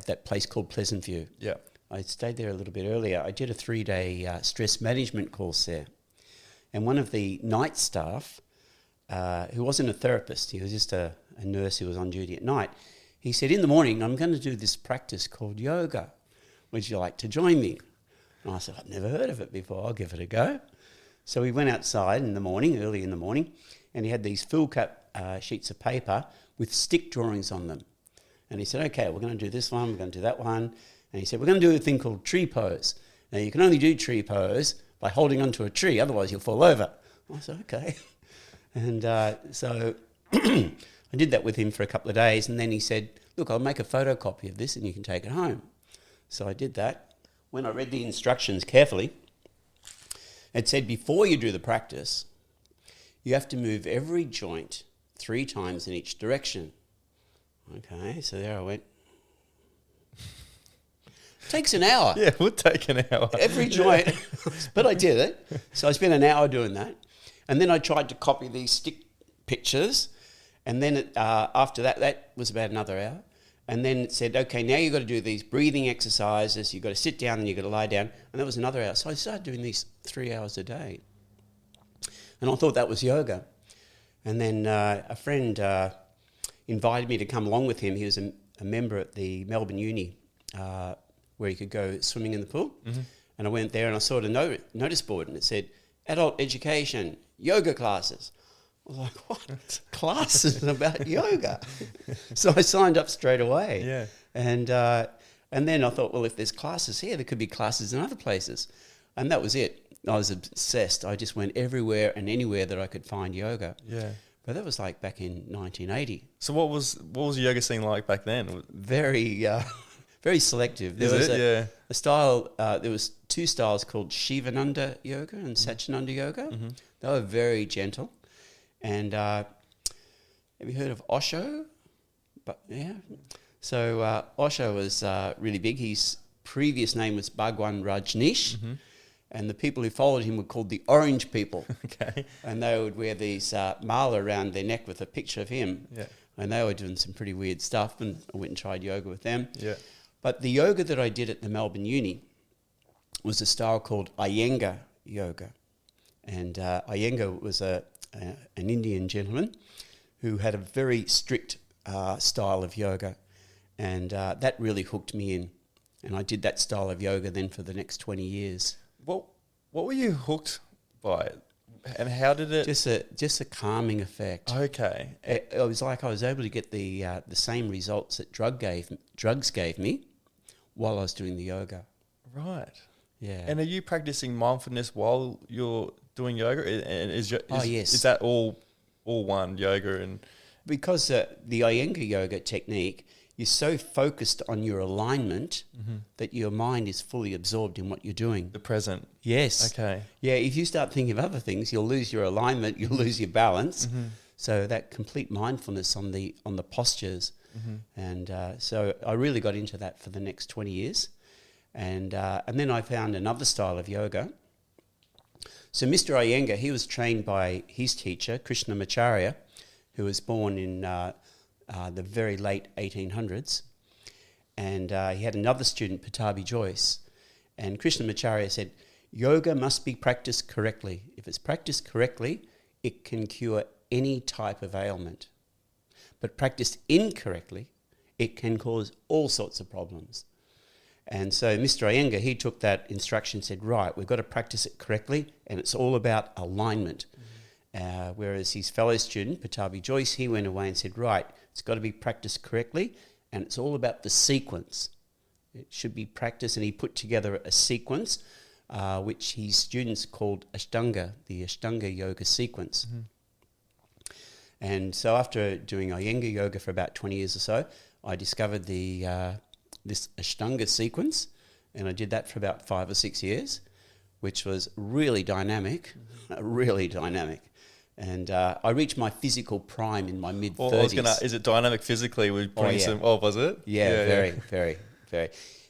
that place called Pleasant View. Yeah. I stayed there a little bit earlier. I did a 3-day stress management course there. And one of the night staff, who wasn't a therapist, he was just a nurse who was on duty at night, he said, in the morning, I'm going to do this practice called yoga. Would you like to join me? And I said, I've never heard of it before. I'll give it a go. So we went outside in the morning, early in the morning, and he had these full-cut sheets of paper with stick drawings on them. And he said, okay, we're going to do this one, we're going to do that one. And he said, we're going to do a thing called tree pose. Now, you can only do tree pose by holding onto a tree, otherwise you'll fall over. I said, okay. And so I did that with him for a couple of days, and then he said, look, I'll make a photocopy of this and you can take it home. So I did that. When I read the instructions carefully, it said before you do the practice, you have to move every joint 3 times in each direction. Okay, so there I went. Takes an hour. Yeah, it would take an hour. Every joint. But I did it. So I spent an hour doing that. And then I tried to copy these stick pictures. And then after that was about another hour. And then it said, okay, now you've got to do these breathing exercises. You've got to sit down and you've got to lie down. And that was another hour. So I started doing these 3 hours a day. And I thought that was yoga. And then a friend invited me to come along with him. He was a member at the Melbourne Uni, where you could go swimming in the pool. Mm-hmm. And I went there and I saw the notice board and it said, adult education, yoga classes. I was like, what? Classes about yoga? So I signed up straight away. Yeah. And then I thought, well, if there's classes here, there could be classes in other places. And that was it. I was obsessed. I just went everywhere and anywhere that I could find yoga. Yeah. But that was like back in 1980. So what was the yoga scene like back then? Very selective. There was a style. There was 2 styles called Shivananda yoga and Satchidananda yoga. Mm-hmm. They were very gentle. And have you heard of Osho? But yeah. So Osho was really big. His previous name was Bhagwan Rajneesh. Mm-hmm. And the people who followed him were called the Orange People. Okay. And they would wear these mala around their neck with a picture of him. Yeah. And they were doing some pretty weird stuff, and I went and tried yoga with them. Yeah. But the yoga that I did at the Melbourne Uni was a style called Iyengar yoga. And Iyengar was an Indian gentleman who had a very strict style of yoga. And that really hooked me in. And I did that style of yoga then for the next 20 years. What were you hooked by it? And how did it... Just a calming effect. Okay. It was like I was able to get the same results that drugs gave me while I was doing the yoga. Right. Yeah. And are you practicing mindfulness while you're doing yoga? And yes. Is that all one, yoga and... Because the Iyengar yoga technique, you're so focused on your alignment that your mind is fully absorbed in what you're doing. The present. Yes. Okay. Yeah, if you start thinking of other things, you'll lose your alignment, you'll lose your balance. Mm-hmm. So that complete mindfulness on the postures. Mm-hmm. And so I really got into that for the next 20 years. And then I found another style of yoga. So Mr. Iyengar, he was trained by his teacher, Krishnamacharya, who was born in the very late 1800s. And he had another student, Patabi Joyce. And Krishnamacharya said, yoga must be practiced correctly. If it's practiced correctly, it can cure any type of ailment. But practiced incorrectly, it can cause all sorts of problems. And so Mr. Iyengar, he took that instruction and said, right, we've got to practice it correctly, and it's all about alignment. Whereas his fellow student, Patabi Joyce, he went away and said, right, it's got to be practiced correctly, and it's all about the sequence. It should be practiced, and he put together a sequence, which his students called Ashtanga, the Ashtanga yoga sequence. Mm-hmm. And so after doing Iyengar yoga for about 20 years or so, I discovered this Ashtanga sequence, and I did that for about 5 or 6 years, which was really dynamic, really dynamic. And I reached my physical prime in my mid-30s. Well, I was gonna, is it dynamic physically? We putting some. Oh, was it? Yeah, very.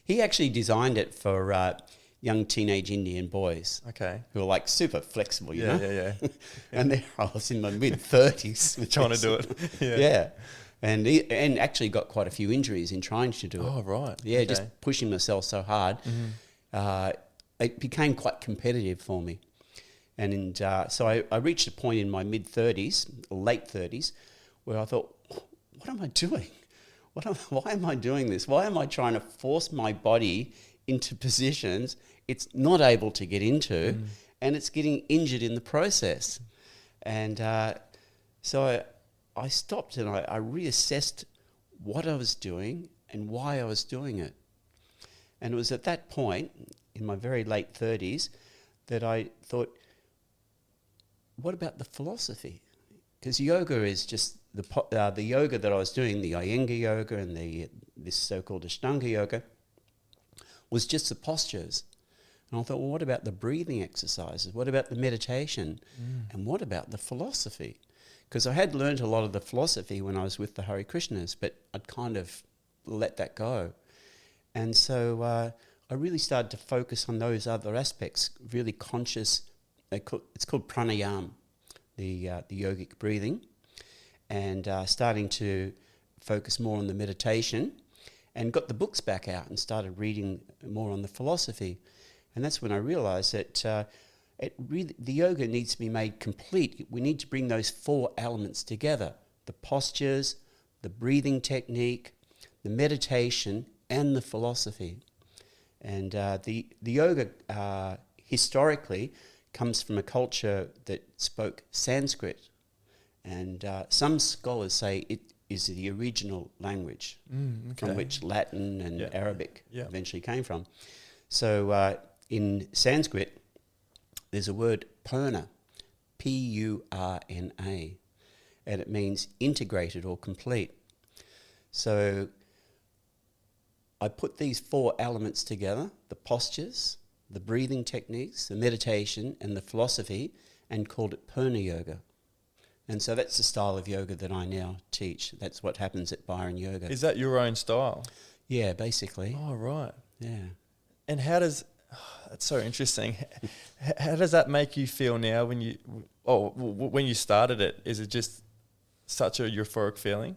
He actually designed it for young teenage Indian boys. Okay. Who are like super flexible, you know? Yeah. And there I was in my mid-30s. Trying to do it. Yeah. And actually got quite a few injuries in trying to do it. Oh, right. Yeah, Okay. just pushing myself so hard. It became quite competitive for me. And so I reached a point in my mid-30s, late 30s, where I thought, what am I doing? Why am I doing this? Why am I trying to force my body into positions it's not able to get into, and it's getting injured in the process? And so I stopped and I reassessed what I was doing and why I was doing it. And it was at that point, in my very late 30s, that I thought, what about the philosophy? Because yoga is just the yoga that I was doing, the Iyengar yoga and this so-called Ashtanga yoga, was just the postures. And I thought, well, what about the breathing exercises? What about the meditation? And what about the philosophy? Because I had learned a lot of the philosophy when I was with the Hare Krishnas, but I'd kind of let that go. And so I really started to focus on those other aspects, really conscious. It's called pranayama, the yogic breathing, and starting to focus more on the meditation, and got the books back out and started reading more on the philosophy. And that's when I realised that the yoga needs to be made complete. We need to bring those 4 elements together: the postures, the breathing technique, the meditation, and the philosophy. And the yoga historically comes from a culture that spoke Sanskrit, and some scholars say it is the original language from which Latin and Arabic eventually came from. So in Sanskrit, there's a word purna, P-U-R-N-A, and it means integrated or complete. So I put these 4 elements together: the postures, the breathing techniques, the meditation, and the philosophy, and called it Purna Yoga. And so that's the style of yoga that I now teach. That's what happens at Byron Yoga. Is that your own style? Yeah, basically. Oh, right. Yeah. And how does... that's so interesting. How does that make you feel now when you started it? Is it just such a euphoric feeling?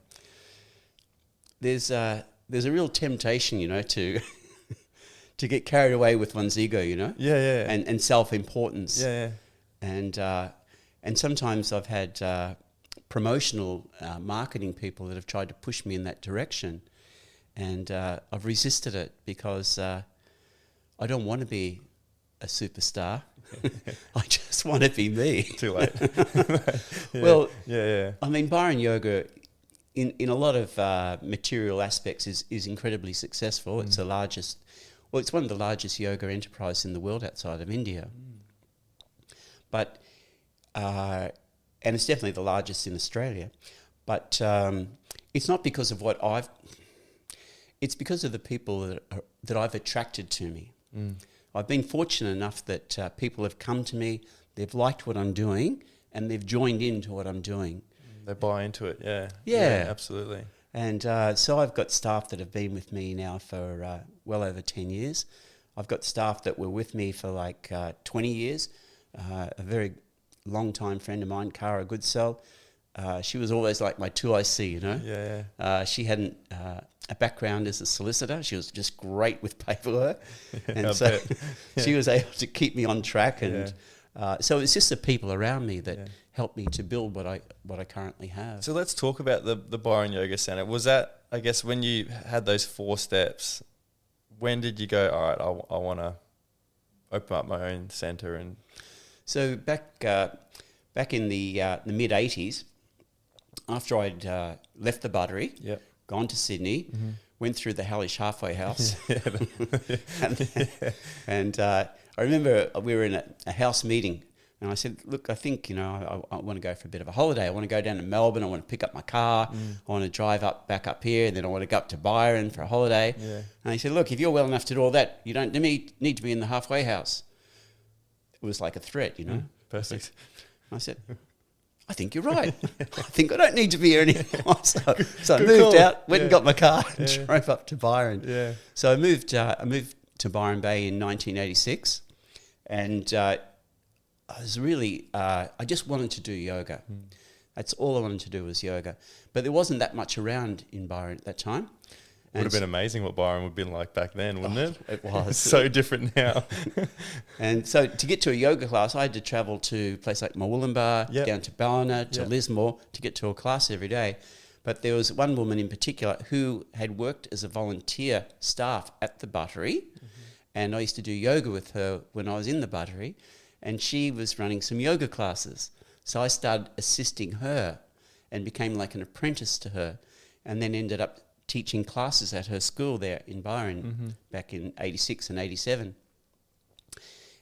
There's a real temptation, to to get carried away with one's ego, Yeah. and self-importance. Yeah. And sometimes I've had promotional marketing people that have tried to push me in that direction, and I've resisted it because I don't want to be a superstar. I just want to be me. Too late. Well, yeah. I mean, Byron Yoga, in a lot of material aspects, is incredibly successful. It's it's one of the largest yoga enterprises in the world outside of India. But and it's definitely the largest in Australia. But it's not because of it's because of the people that I've attracted to me. I've been fortunate enough that people have come to me, they've liked what I'm doing, and they've joined into what I'm doing. They buy into it, yeah. Yeah, absolutely. And so I've got staff that have been with me now for well over 10 years. I've got staff that were with me for like 20 years. A very long-time friend of mine, Cara Goodsell, she was always like my 2IC, Yeah. She hadn't a background as a solicitor. She was just great with paperwork. And I so bet. she was able to keep me on track. And so it's just the people around me that helped me to build what I currently have. So let's talk about the Byron Yoga Centre. Was that, I guess, when you had those 4 steps, when did you go, all right, I want to open up my own centre? And so back in the mid-'80s, after I'd left the Buttery, gone to Sydney, went through the hellish halfway house. and I remember we were in a house meeting And I said, look, I think, I want to go for a bit of a holiday. I want to go down to Melbourne. I want to pick up my car. I want to drive back up here. And then I want to go up to Byron for a holiday. Yeah. And he said, look, if you're well enough to do all that, you don't need to be in the halfway house. It was like a threat, Perfect. I said, I think you're right. I think I don't need to be here anymore. So I Good moved call. out, went and got my car and drove up to Byron. Yeah. So I moved to Byron Bay in 1986, and I was really I just wanted to do yoga. That's all I wanted to do was yoga. But there wasn't that much around in Byron at that time. Would have been amazing what Byron would have been like back then, wouldn't it? It was. It's so different now. And so to get to a yoga class, I had to travel to a place like Murwillumbah, down to Ballina, to Lismore to get to a class every day. But there was one woman in particular who had worked as a volunteer staff at the Buttery, and I used to do yoga with her when I was in the Buttery, and she was running some yoga classes. So I started assisting her and became like an apprentice to her, and then ended up teaching classes at her school there in Byron back in 86 and 87.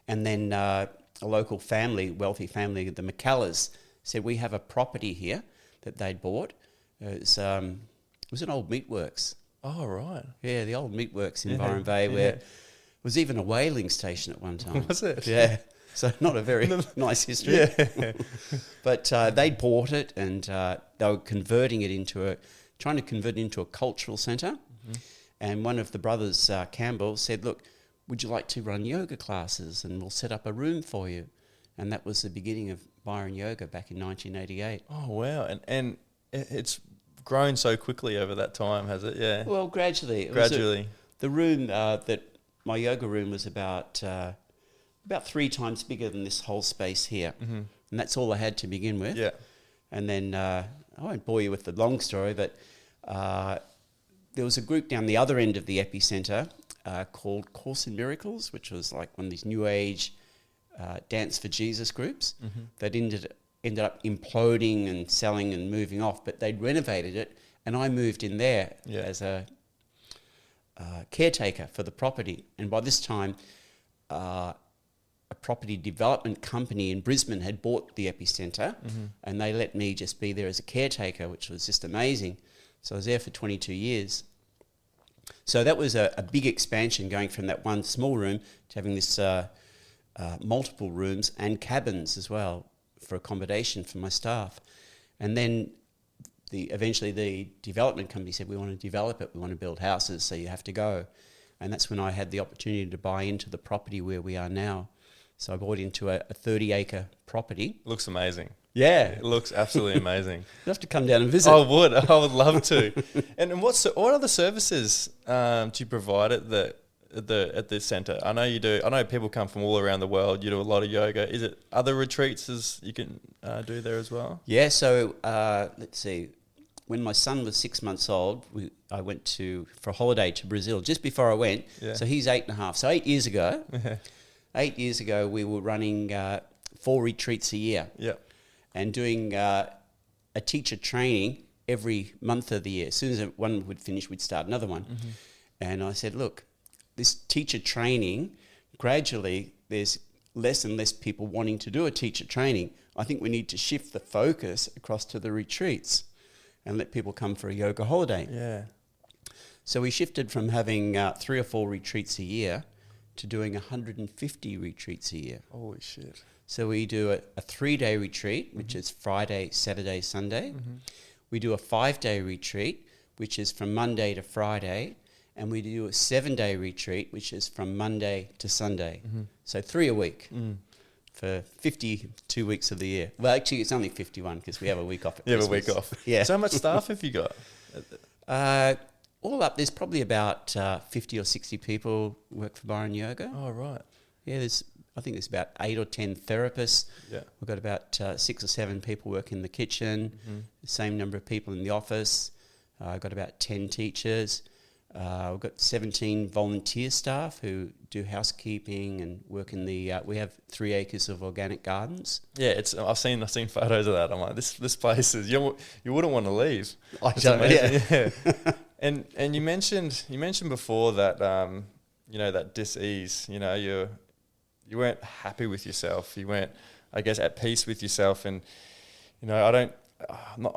And then a local family, wealthy family, the McCallers, said, we have a property here that they'd bought. It was an old meatworks. Oh, right. Yeah, the old meatworks in Byron Bay, where it was even a whaling station at one time. Was it? Yeah. So not a very nice history. Yeah. But they bought it, and they were trying to convert it into a cultural centre. And one of the brothers, Campbell, said, look, would you like to run yoga classes, and we'll set up a room for you? And that was the beginning of Byron Yoga back in 1988. Oh, wow. And it's grown so quickly over that time, has it? Yeah. Well, gradually. The room, that my yoga room was about 3 times bigger than this whole space here. And that's all I had to begin with. Yeah. And then, I won't bore you with the long story, but there was a group down the other end of the epicentre called Course in Miracles, which was like one of these new age Dance for Jesus groups that ended up imploding and selling and moving off, but they'd renovated it, and I moved in there as a caretaker for the property. And by this time, a property development company in Brisbane had bought the epicentre, and they let me just be there as a caretaker, which was just amazing. So I was there for 22 years. So that was a big expansion, going from that one small room to having this multiple rooms and cabins as well for accommodation for my staff. And then eventually the development company said, we want to develop it, we want to build houses, so you have to go. And that's when I had the opportunity to buy into the property where we are now. So I bought into a 30-acre property. Looks amazing. Yeah. It looks absolutely amazing. You'll have to come down and visit. I would love to. And what other services do you provide at the centre? I know you do. I know people come from all around the world. You do a lot of yoga. Is it other retreats you can do there as well? Yeah. So let's see. When my son was 6 months old, I went for a holiday to Brazil just before I went. Yeah. So he's 8.5. So 8 years ago, 8 years ago, we were running 4 retreats a year. Yeah. And doing a teacher training every month of the year. As soon as one would finish, we'd start another one. And I said, look, this teacher training, gradually there's less and less people wanting to do a teacher training. I think we need to shift the focus across to the retreats and let people come for a yoga holiday. Yeah. So we shifted from having 3 or 4 retreats a year to doing 150 retreats a year. Holy shit. So we do a 3-day retreat, which is Friday, Saturday, Sunday. We do a 5-day retreat, which is from Monday to Friday. And we do a 7-day retreat, which is from Monday to Sunday. So 3 a week for 52 weeks of the year. Well, actually, it's only 51 because we have a week off at Christmas. You have a week off. Yeah. So how much staff have you got? All up, there's probably about 50 or 60 people work for Byron Yoga. Oh, right. Yeah, I think there's about 8 or 10 therapists. Yeah. We've got about 6 or 7 people work in the kitchen, the same number of people in the office. I've got about 10 teachers. We've got 17 volunteer staff who do housekeeping and work in the. We have 3 acres of organic gardens. Yeah, I've seen photos of that. I'm like, this place is you wouldn't want to leave. It's amazing. Yeah. And you mentioned before that that dis-ease. You weren't happy with yourself. You weren't I guess, at peace with yourself. And, you know,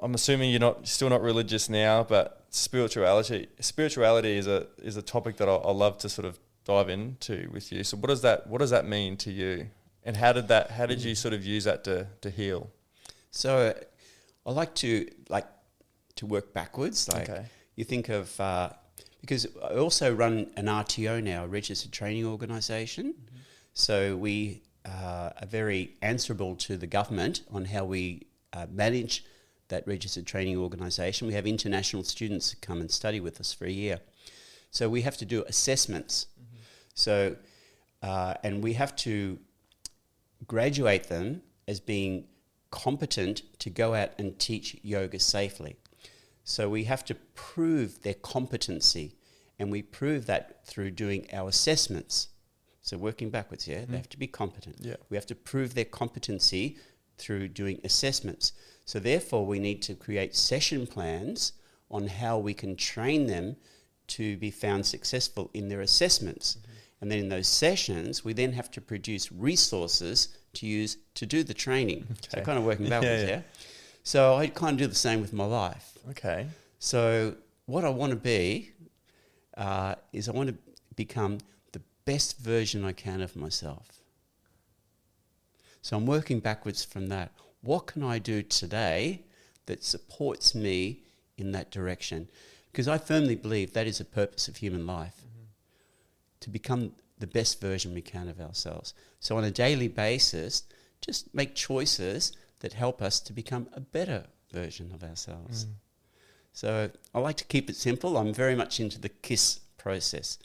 I'm assuming you're still not religious now, but spirituality is a topic that I love to sort of dive into with you. So what does that mean to you? And how did you sort of use that to heal? So I like to work backwards. Okay. You think of, because I also run an RTO now, a registered training organisation. Mm-hmm. So we are very answerable to the government on how we manage that registered training organisation. We have international students that come and study with us for a year. So we have to do assessments. Mm-hmm. So, and we have to graduate them as being competent to go out and teach yoga safely. So we have to prove their competency, and we prove that through doing our assessments. So working backwards, they have to be competent. Yeah. We have to prove their competency through doing assessments. So therefore, we need to create session plans on how we can train them to be found successful in their assessments. Mm-hmm. And then in those sessions, we then have to produce resources to use to do the training. Okay. So kind of working backwards, yeah. So I kind of do the same with my life. Okay. So what I want to be is I want to become the best version I can of myself. So I'm working backwards from that. What can I do today that supports me in that direction? Because I firmly believe that is the purpose of human life, to become the best version we can of ourselves. So on a daily basis, just make choices that help us to become a better version of ourselves. So I like to keep it simple. I'm very much into the KISS process.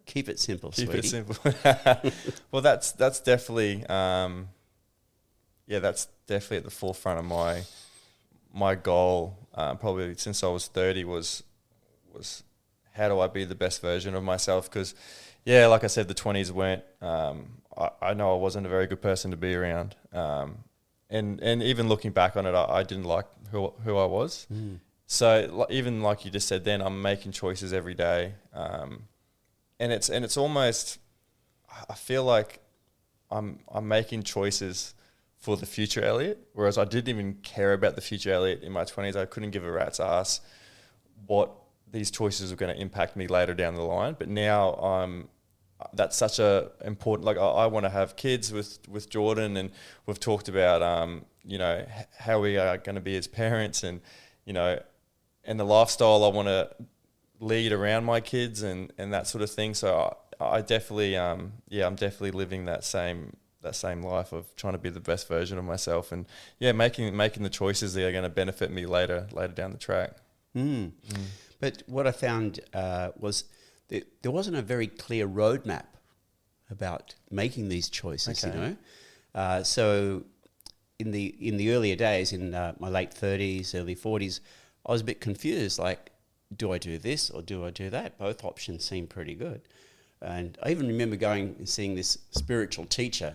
Keep it simple, Keep sweetie. it simple. Well, that's definitely that's definitely at the forefront of my goal. Probably since I was 30 was how do I be the best version of myself? Because like I said, the 20s weren't. I know I wasn't a very good person to be around. And even looking back on it, I didn't like who I was. So even like you just said, then I'm making choices every day, and it's almost, I feel like I'm making choices for the future Elliot, whereas I didn't even care about the future Elliot in my 20s. I couldn't give a rat's ass what these choices are going to impact me later down the line. But now that's such a important, like I want to have kids with Jordan, and we've talked about how we are going to be as parents, and and the lifestyle I want to lead around my kids and that sort of thing. So I definitely I'm definitely living that same life of trying to be the best version of myself, and making the choices that are going to benefit me later down the track. But what I found was there wasn't a very clear roadmap about making these choices. Okay. So in the earlier days, in my late 30s, early 40s, I was a bit confused. Like, do I do this or do I do that? Both options seem pretty good. And I even remember going and seeing this spiritual teacher,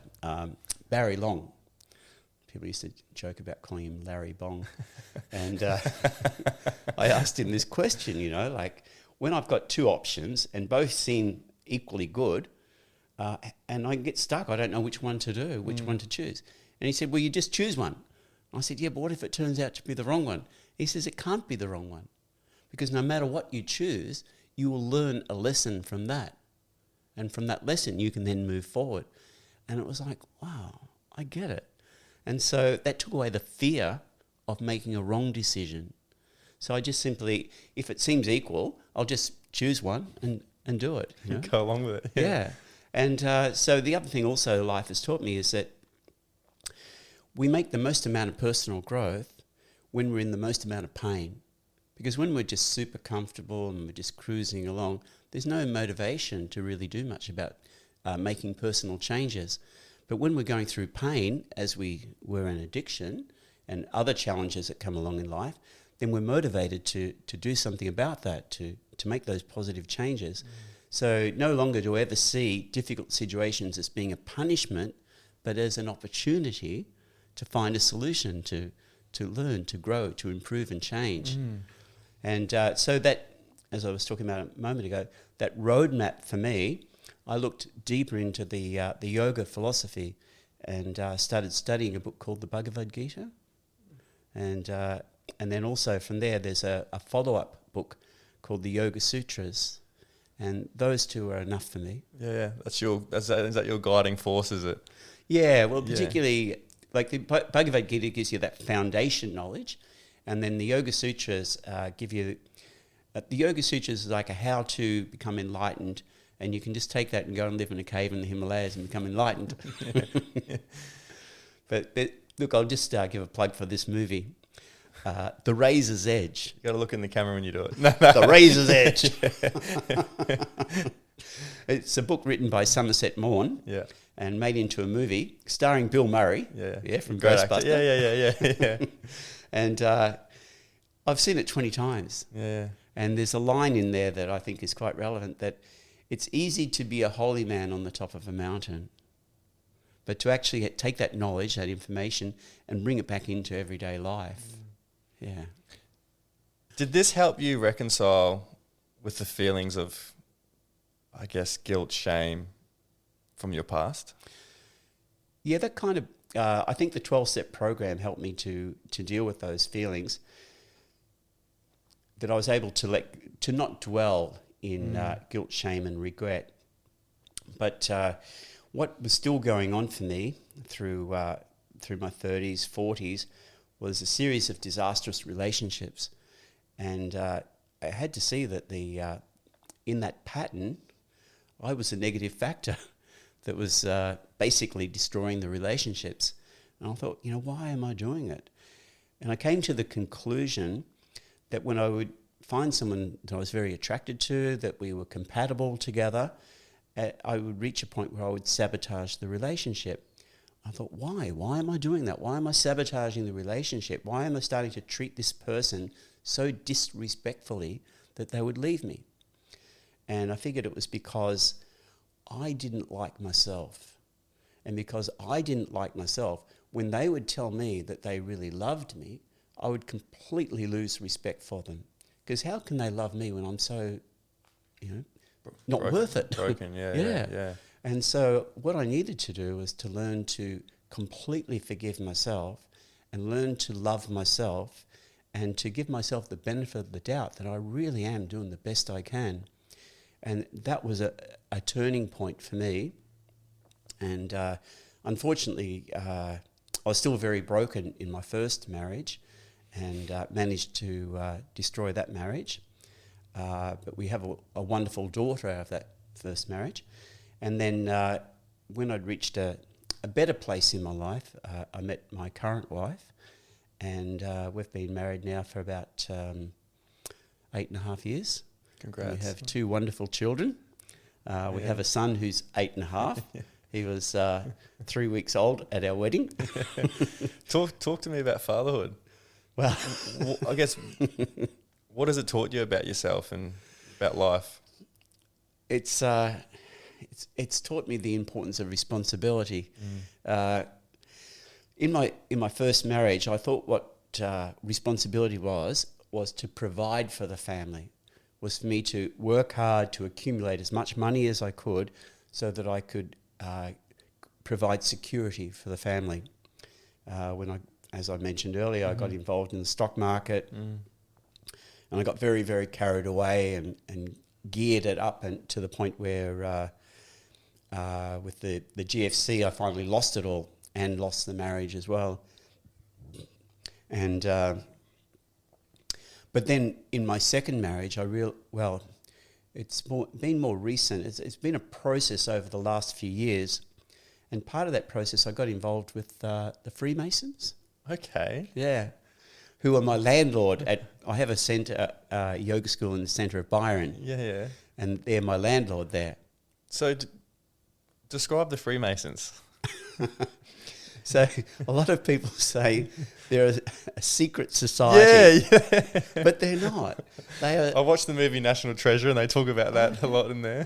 Barry Long. People used to joke about calling him Larry Bong. And I asked him this question, like, when I've got two options and both seem equally good, and I get stuck, I don't know which one to do, which one to choose. And he said, well, you just choose one. I said, yeah, but what if it turns out to be the wrong one? He says, it can't be the wrong one, because no matter what you choose, you will learn a lesson from that. And from that lesson, you can then move forward. And it was like, wow, I get it. And so that took away the fear of making a wrong decision. So I just simply, if it seems equal, I'll just choose one and do it. Go along with it. Yeah. And so the other thing also life has taught me is that we make the most amount of personal growth when we're in the most amount of pain. Because when we're just super comfortable and we're just cruising along, there's no motivation to really do much about making personal changes. But when we're going through pain, as we were in addiction and other challenges that come along in life, then we're motivated to do something about that, to make those positive changes. So no longer do I ever see difficult situations as being a punishment, but as an opportunity to find a solution, to learn, to grow, to improve and change. And so that, as I was talking about a moment ago, that roadmap for me, I looked deeper into the yoga philosophy, and started studying a book called the Bhagavad Gita. And then also from there, there's a follow-up book called the Yoga Sutras. And those two are enough for me. Yeah, is that your guiding force, is it? Yeah, well, particularly, like the Bhagavad Gita gives you that foundation knowledge, and then the Yoga Sutras give you... the Yoga Sutras is like a how to become enlightened, and you can just take that and go and live in a cave in the Himalayas and become enlightened. But look, I'll just give a plug for this movie. The Razor's Edge. You got to look in the camera when you do it. The Razor's Edge. It's a book written by Somerset Maugham, and made into a movie starring Bill Murray, from Ghostbusters. Yeah. And I've seen it 20 times. Yeah. And there's a line in there that I think is quite relevant, that it's easy to be a holy man on the top of a mountain, but to actually take that knowledge, that information, and bring it back into everyday life. Yeah. Did this help you reconcile with the feelings of, I guess, guilt, shame from your past? Yeah, that kind of, I think the 12-step program helped me to deal with those feelings, that I was able to not dwell in guilt, shame and regret. But what was still going on for me through my 30s, 40s, was a series of disastrous relationships. And I had to see that in that pattern, I was a negative factor that was basically destroying the relationships. And I thought, why am I doing it? And I came to the conclusion that when I would find someone that I was very attracted to, that we were compatible together, I would reach a point where I would sabotage the relationship. I thought, why? Why am I doing that? Why am I sabotaging the relationship? Why am I starting to treat this person so disrespectfully that they would leave me? And I figured it was because I didn't like myself. And because I didn't like myself, when they would tell me that they really loved me, I would completely lose respect for them. Because how can they love me when I'm so, not worth it? Broken, yeah. And so what I needed to do was to learn to completely forgive myself and learn to love myself and to give myself the benefit of the doubt that I really am doing the best I can. And that was a turning point for me. And unfortunately, I was still very broken in my first marriage and managed to destroy that marriage. But we have a wonderful daughter out of that first marriage. And then when I'd reached a better place in my life, I met my current wife, and we've been married now for about 8.5 years. Congrats. We have 2 wonderful children. We have a son who's 8.5. He was 3 weeks old at our wedding. Talk to me about fatherhood. Well, I guess, what has it taught you about yourself and about life? It's taught me the importance of responsibility. In my first marriage, I thought what responsibility was to provide for the family, was for me to work hard to accumulate as much money as I could so that I could provide security for the family. As I mentioned earlier, I got involved in the stock market, and I got very, very carried away and geared it up and to the point where with the GFC, I finally lost it all and lost the marriage as well. And but then in my second marriage, it's been more recent. It's been a process over the last few years, and part of that process, I got involved with the Freemasons. Okay. Yeah, who are my landlord I have a centre, yoga school in the centre of Byron. Yeah. And they're my landlord there. So describe the Freemasons. So a lot of people say they're a secret society. Yeah. But they're not. They are. I watched the movie National Treasure and they talk about that a lot in there.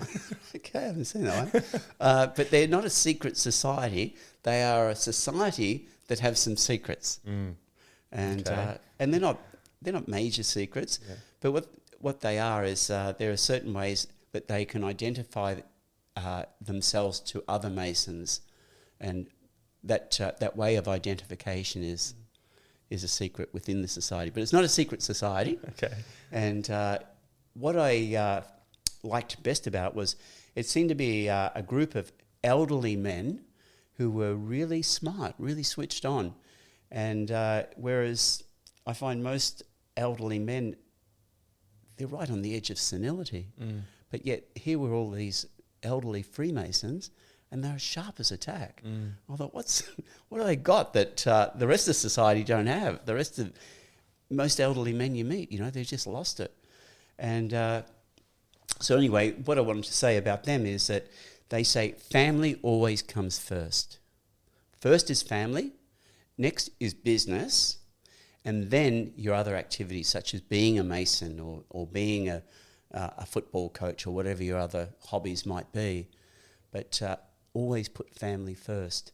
Okay, I haven't seen that one. But they're not a secret society. They are a society that have some secrets. And Okay. and they're not major secrets. Yeah. But what they are is there are certain ways that they can identify themselves to other Masons, and that way of identification is a secret within the society, but it's not a secret society. Okay. And what I liked best about it was it seemed to be a group of elderly men who were really smart, really switched on. And whereas I find most elderly men, they're right on the edge of senility. But yet here were all these elderly Freemasons, and they're as sharp as a tack. I thought, what have they got that the rest of society don't have? The rest of most elderly men you meet, they've just lost it. And so anyway, what I wanted to say about them is that they say family always comes first. First is family, next is business, and then your other activities such as being a mason or being a football coach or whatever your other hobbies might be. But always put family first.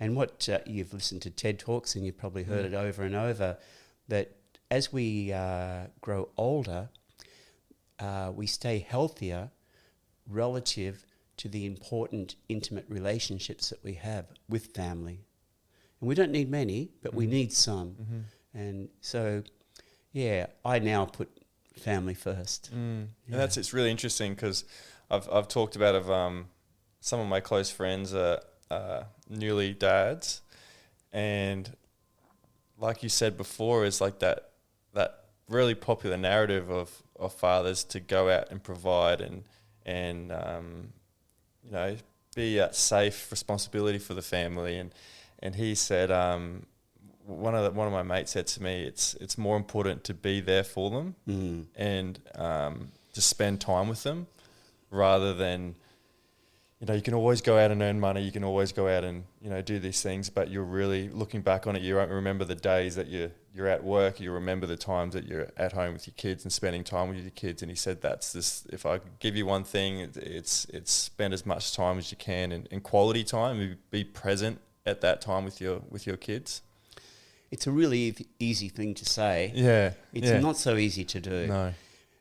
And what you've listened to TED Talks and you've probably heard it over and over, that as we grow older, we stay healthier relative to the important intimate relationships that we have with family. And we don't need many, but we need some. And so, I now put family first. And it's really interesting because I've talked about some of my close friends are newly dads, and like you said before, is like that really popular narrative of fathers to go out and provide and be a safe responsibility for the family. And he said, one of my mates said to me, it's more important to be there for them and to spend time with them rather than, you can always go out and earn money, you can always go out and, do these things, but you're really looking back on it, you won't remember the days that you're at work, you remember the times that you're at home with your kids and spending time with your kids. And he said if I could give you one thing, it's spend as much time as you can and quality time, be present at that time with your kids. It's a really easy thing to say. Yeah. It's not so easy to do. No.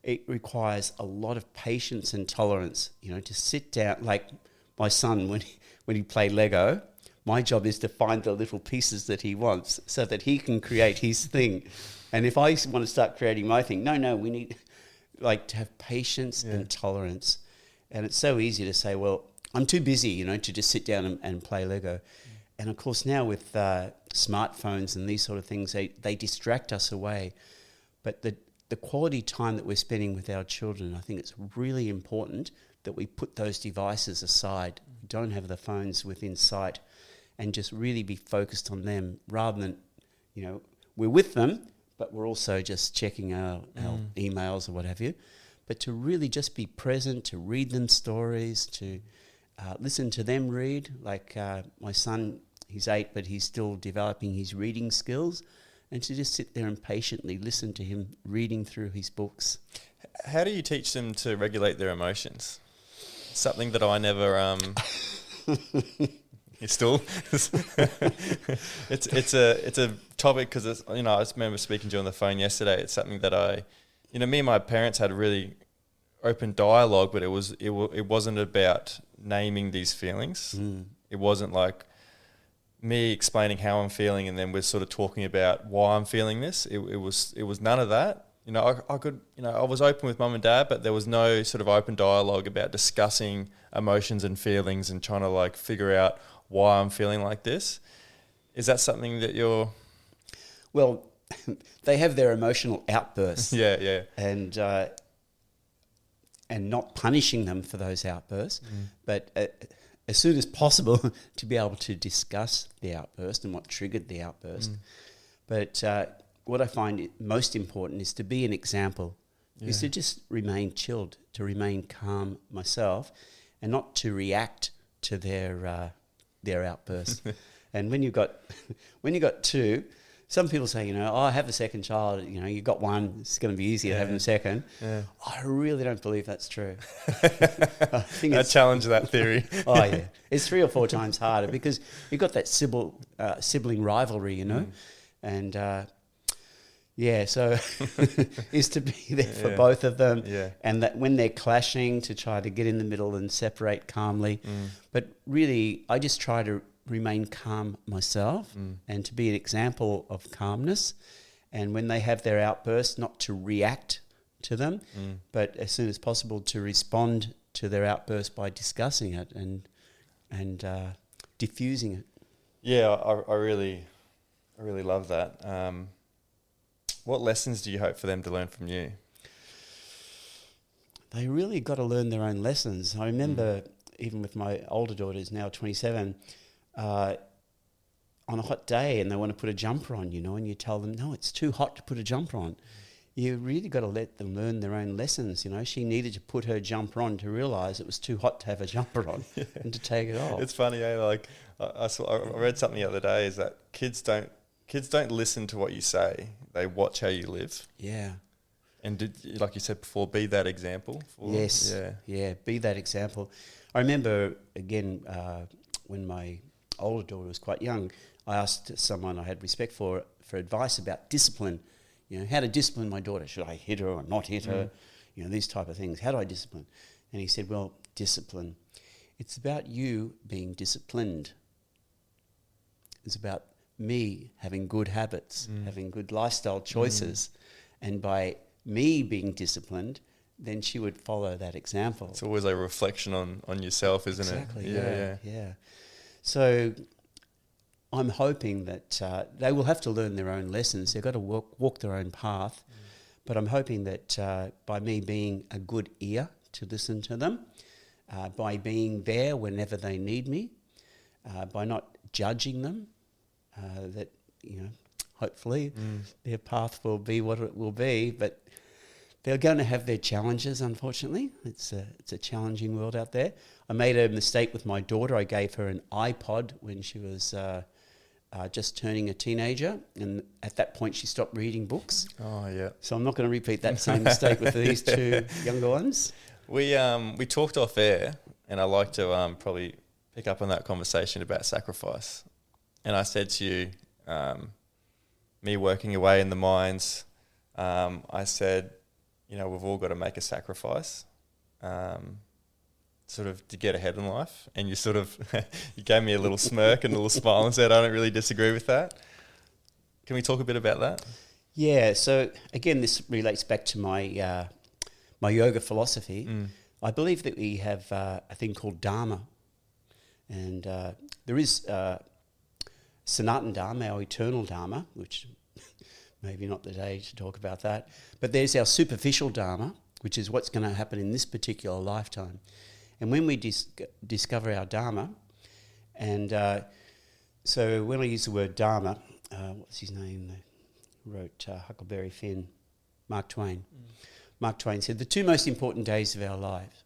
It requires a lot of patience and tolerance, to sit down. Like my son, when he played Lego, my job is to find the little pieces that he wants so that he can create his thing. And if I want to start creating my thing, no, we need to have patience and tolerance. And it's so easy to say, well, I'm too busy, to just sit down and play Lego. And of course now with smartphones and these sort of things, they distract us away. But the quality time that we're spending with our children, I think it's really important that we put those devices aside, don't have the phones within sight, and just really be focused on them rather than, we're with them, but we're also just checking our emails or what have you. But to really just be present, to read them stories, to listen to them read. Like my son, he's 8, but he's still developing his reading skills. And to just sit there and patiently listen to him reading through his books. How do you teach them to regulate their emotions? Something that I never... You still... it's a topic because, I just remember speaking to you on the phone yesterday. It's something that me and my parents had a really open dialogue, but it wasn't about naming these feelings. It wasn't like me explaining how I'm feeling and then we're sort of talking about why I'm feeling this. It was none of that. I was open with mum and dad, but there was no sort of open dialogue about discussing emotions and feelings and trying to figure out why I'm feeling like this. Is that something that you're... Well, they have their emotional outbursts. Yeah. And not punishing them for those outbursts, but as soon as possible to be able to discuss the outburst and what triggered the outburst. But what I find most important is to be an example, is to just remain chilled, to remain calm myself, and not to react to their outbursts. And when you've got two, some people say, I have a second child, you've got one, it's going to be easier having a second. Yeah. I really don't believe that's true. I challenge that theory. Oh, yeah. It's 3 or 4 times harder because you've got that sibling rivalry, and so is to be there for both of them, and that when they're clashing to try to get in the middle and separate calmly. But really, I just try to remain calm myself and to be an example of calmness. And when they have their outbursts, not to react to them, but as soon as possible to respond to their outburst by discussing it and diffusing it. Yeah, I really love that. What lessons do you hope for them to learn from you? They really got to learn their own lessons. I remember, even with my older daughter, who's now 27, on a hot day and they want to put a jumper on, and you tell them, no, it's too hot to put a jumper on. You really got to let them learn their own lessons. She needed to put her jumper on to realise it was too hot to have a jumper on and to take it off. It's funny, like I read something the other day, is that kids don't listen to what you say; they watch how you live. Yeah. And like you said before, be that example. Yes. Yeah, be that example. I remember, again, when my older daughter was quite young, I asked someone I had respect for advice about discipline. How to discipline my daughter. Should I hit her or not hit her? These type of things. How do I discipline? And he said, well, discipline. It's about you being disciplined. It's about me having good habits, having good lifestyle choices. And by me being disciplined, then she would follow that example. It's always a reflection on yourself, isn't it? Exactly, yeah. So I'm hoping that they will have to learn their own lessons. They've got to walk their own path. But I'm hoping that by me being a good ear to listen to them, by being there whenever they need me, by not judging them, that, hopefully their path will be what it will be. But they're going to have their challenges, unfortunately. It's a challenging world out there. I made a mistake with my daughter. I gave her an iPod when she was just turning a teenager, and at that point she stopped reading books. Oh, yeah. So I'm not going to repeat that same mistake with these two younger ones. We talked off air, and I like to probably pick up on that conversation about sacrifice. And I said to you, me working away in the mines, I said, we've all got to make a sacrifice, sort of to get ahead in life. And you sort of, you gave me a little smirk and a little smile and said, I don't really disagree with that. Can we talk a bit about that? Yeah. So again, this relates back to my my yoga philosophy. I believe that we have a thing called Dharma, and there is Sanatan Dharma, our eternal Dharma, which maybe not the day to talk about that. But there's our superficial Dharma, which is what's going to happen in this particular lifetime. And when we discover our Dharma, and so when I use the word Dharma, what's his name? They wrote Huckleberry Finn, Mark Twain. Mark Twain said, the two most important days of our lives,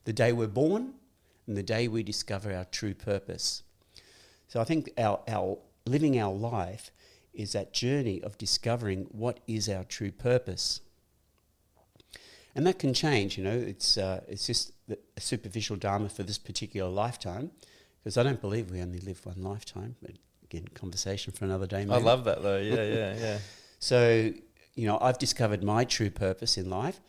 the day we're born and the day we discover our true purpose. So I think our living our life is that journey of discovering what is our true purpose. And that can change, it's just a superficial Dharma for this particular lifetime, because I don't believe we only live one lifetime. But again, conversation for another day, maybe. I love that though, yeah. So, I've discovered my true purpose in life.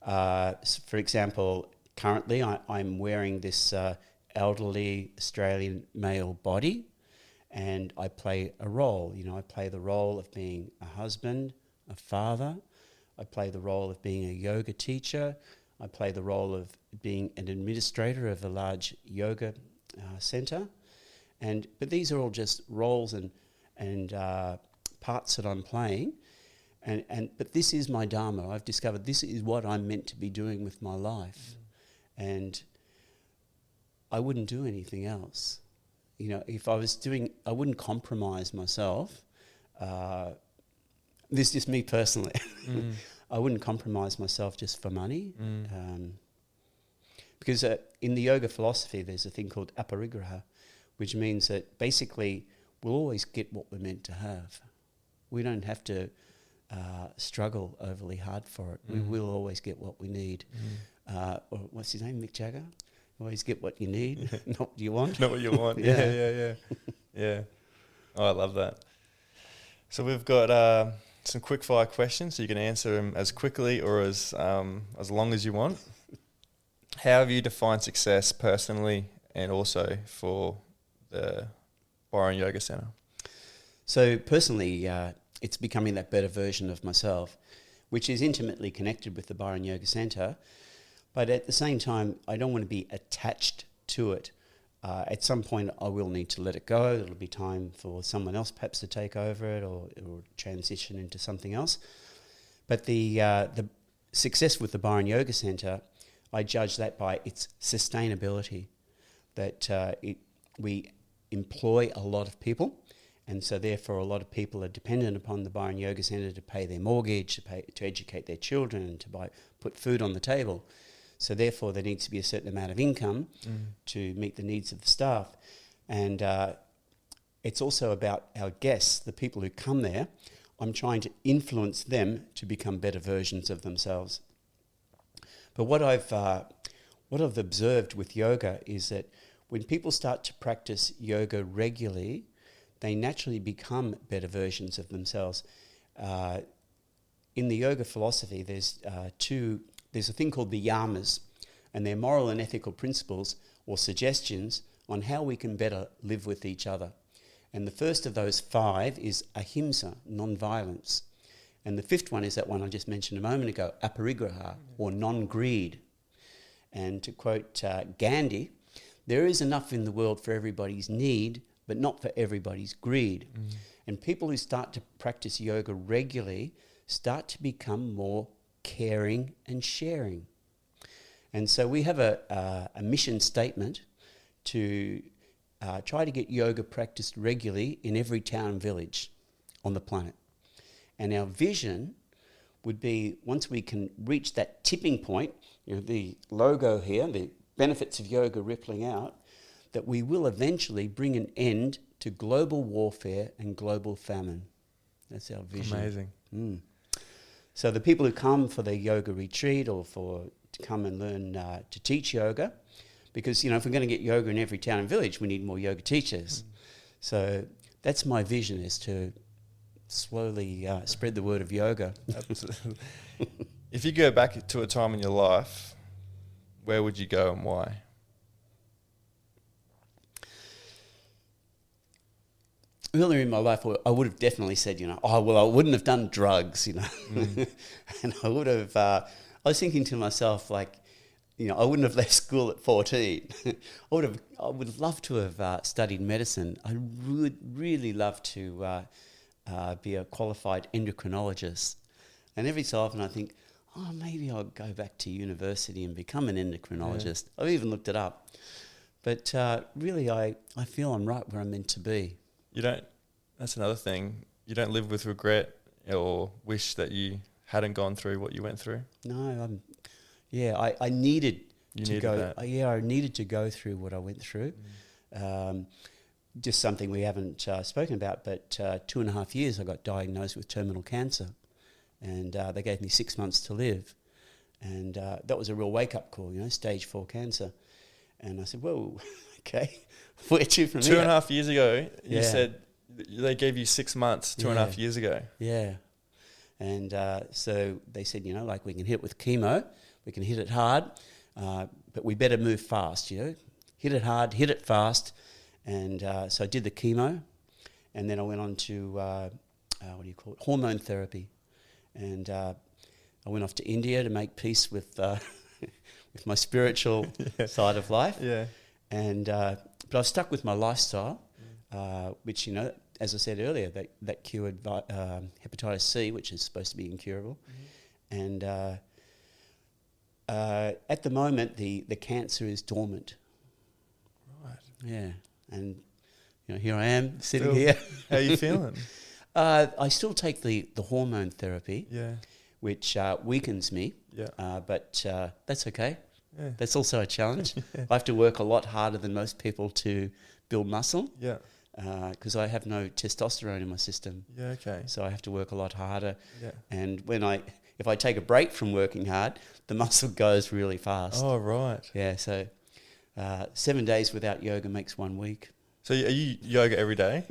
For example, currently I'm wearing this elderly Australian male body, and I play a role. I play the role of being a husband, a father. I play the role of being a yoga teacher. I play the role of being an administrator of a large yoga centre. But these are all just roles and parts that I'm playing. But this is my Dharma. I've discovered this is what I'm meant to be doing with my life. And I wouldn't do anything else. If I was doing, I wouldn't compromise myself. This is just me personally. I wouldn't compromise myself just for money. Because in the yoga philosophy, there's a thing called aparigraha, which means that basically we'll always get what we're meant to have. We don't have to struggle overly hard for it. We will always get what we need. Or what's his name, Mick Jagger? Always get what you need, not what you want. Not what you want. Yeah. Oh, I love that. So we've got some quick fire questions, so you can answer them as quickly or as long as you want. How have you defined success personally and also for the Byron Yoga Centre? So personally, it's becoming that better version of myself, which is intimately connected with the Byron Yoga Centre. But at the same time, I don't want to be attached to it. At some point, I will need to let it go. It'll be time for someone else perhaps to take over it or transition into something else. But the success with the Byron Yoga Centre, I judge that by its sustainability, that we employ a lot of people, and so therefore a lot of people are dependent upon the Byron Yoga Centre to pay their mortgage, to educate their children, and to put food on the table. So therefore there needs to be a certain amount of income to meet the needs of the staff. And it's also about our guests, the people who come there. I'm trying to influence them to become better versions of themselves. But what I've observed with yoga is that when people start to practice yoga regularly, they naturally become better versions of themselves. In the yoga philosophy, there's a thing called the yamas, and they're moral and ethical principles or suggestions on how we can better live with each other. And the first of those 5 is ahimsa, non-violence. And the 5th one is that one I just mentioned a moment ago, aparigraha, or non-greed. And to quote Gandhi, there is enough in the world for everybody's need, but not for everybody's greed. And people who start to practice yoga regularly start to become more caring and sharing. And so we have a mission statement to try to get yoga practiced regularly in every town and village on the planet. And our vision would be, once we can reach that tipping point, the logo here, the benefits of yoga rippling out, that we will eventually bring an end to global warfare and global famine. That's our vision. Amazing. So the people who come for the yoga retreat or to come and learn to teach yoga, because if we're going to get yoga in every town and village, we need more yoga teachers. So that's my vision, is to slowly spread the word of yoga. Absolutely. If you go back to a time in your life, where would you go and why? Earlier in my life, I would have definitely said, I wouldn't have done drugs, and I would have, I was thinking to myself, I wouldn't have left school at 14. I would love to have studied medicine. I would really love to be a qualified endocrinologist. And every so often I think, maybe I'll go back to university and become an endocrinologist. Yeah. I've even looked it up. But really, I feel I'm right where I'm meant to be. That's another thing, you don't live with regret or wish that you hadn't gone through what you went through? No, I needed to go. That. I needed to go through what I went through. Just something we haven't spoken about, but 2.5 years I got diagnosed with terminal cancer, and they gave me 6 months to live. And that was a real wake-up call, stage 4 cancer. And I said, whoa, okay, where to from here? 2.5 years ago, you said they gave you 6 months, 2.5 years ago. Yeah. And so they said, we can hit it with chemo, we can hit it hard, but we better move fast, hit it hard, hit it fast. And so I did the chemo, and then I went on to, hormone therapy. And I went off to India to make peace with with my spiritual side of life. Yeah. And but I've stuck with my lifestyle, which, as I said earlier, that cured hepatitis C, which is supposed to be incurable. And at the moment, the cancer is dormant. Right. Yeah. And, here I am sitting here. How are you feeling? I still take the hormone therapy, which weakens me. Yeah. But that's okay. Yeah. That's also a challenge. I have to work a lot harder than most people to build muscle. Yeah. Because I have no testosterone in my system. Yeah. Okay. So I have to work a lot harder. Yeah. And if I take a break from working hard, the muscle goes really fast. Oh, right. Yeah. So 7 days without yoga makes 1 week. So are you yoga every day?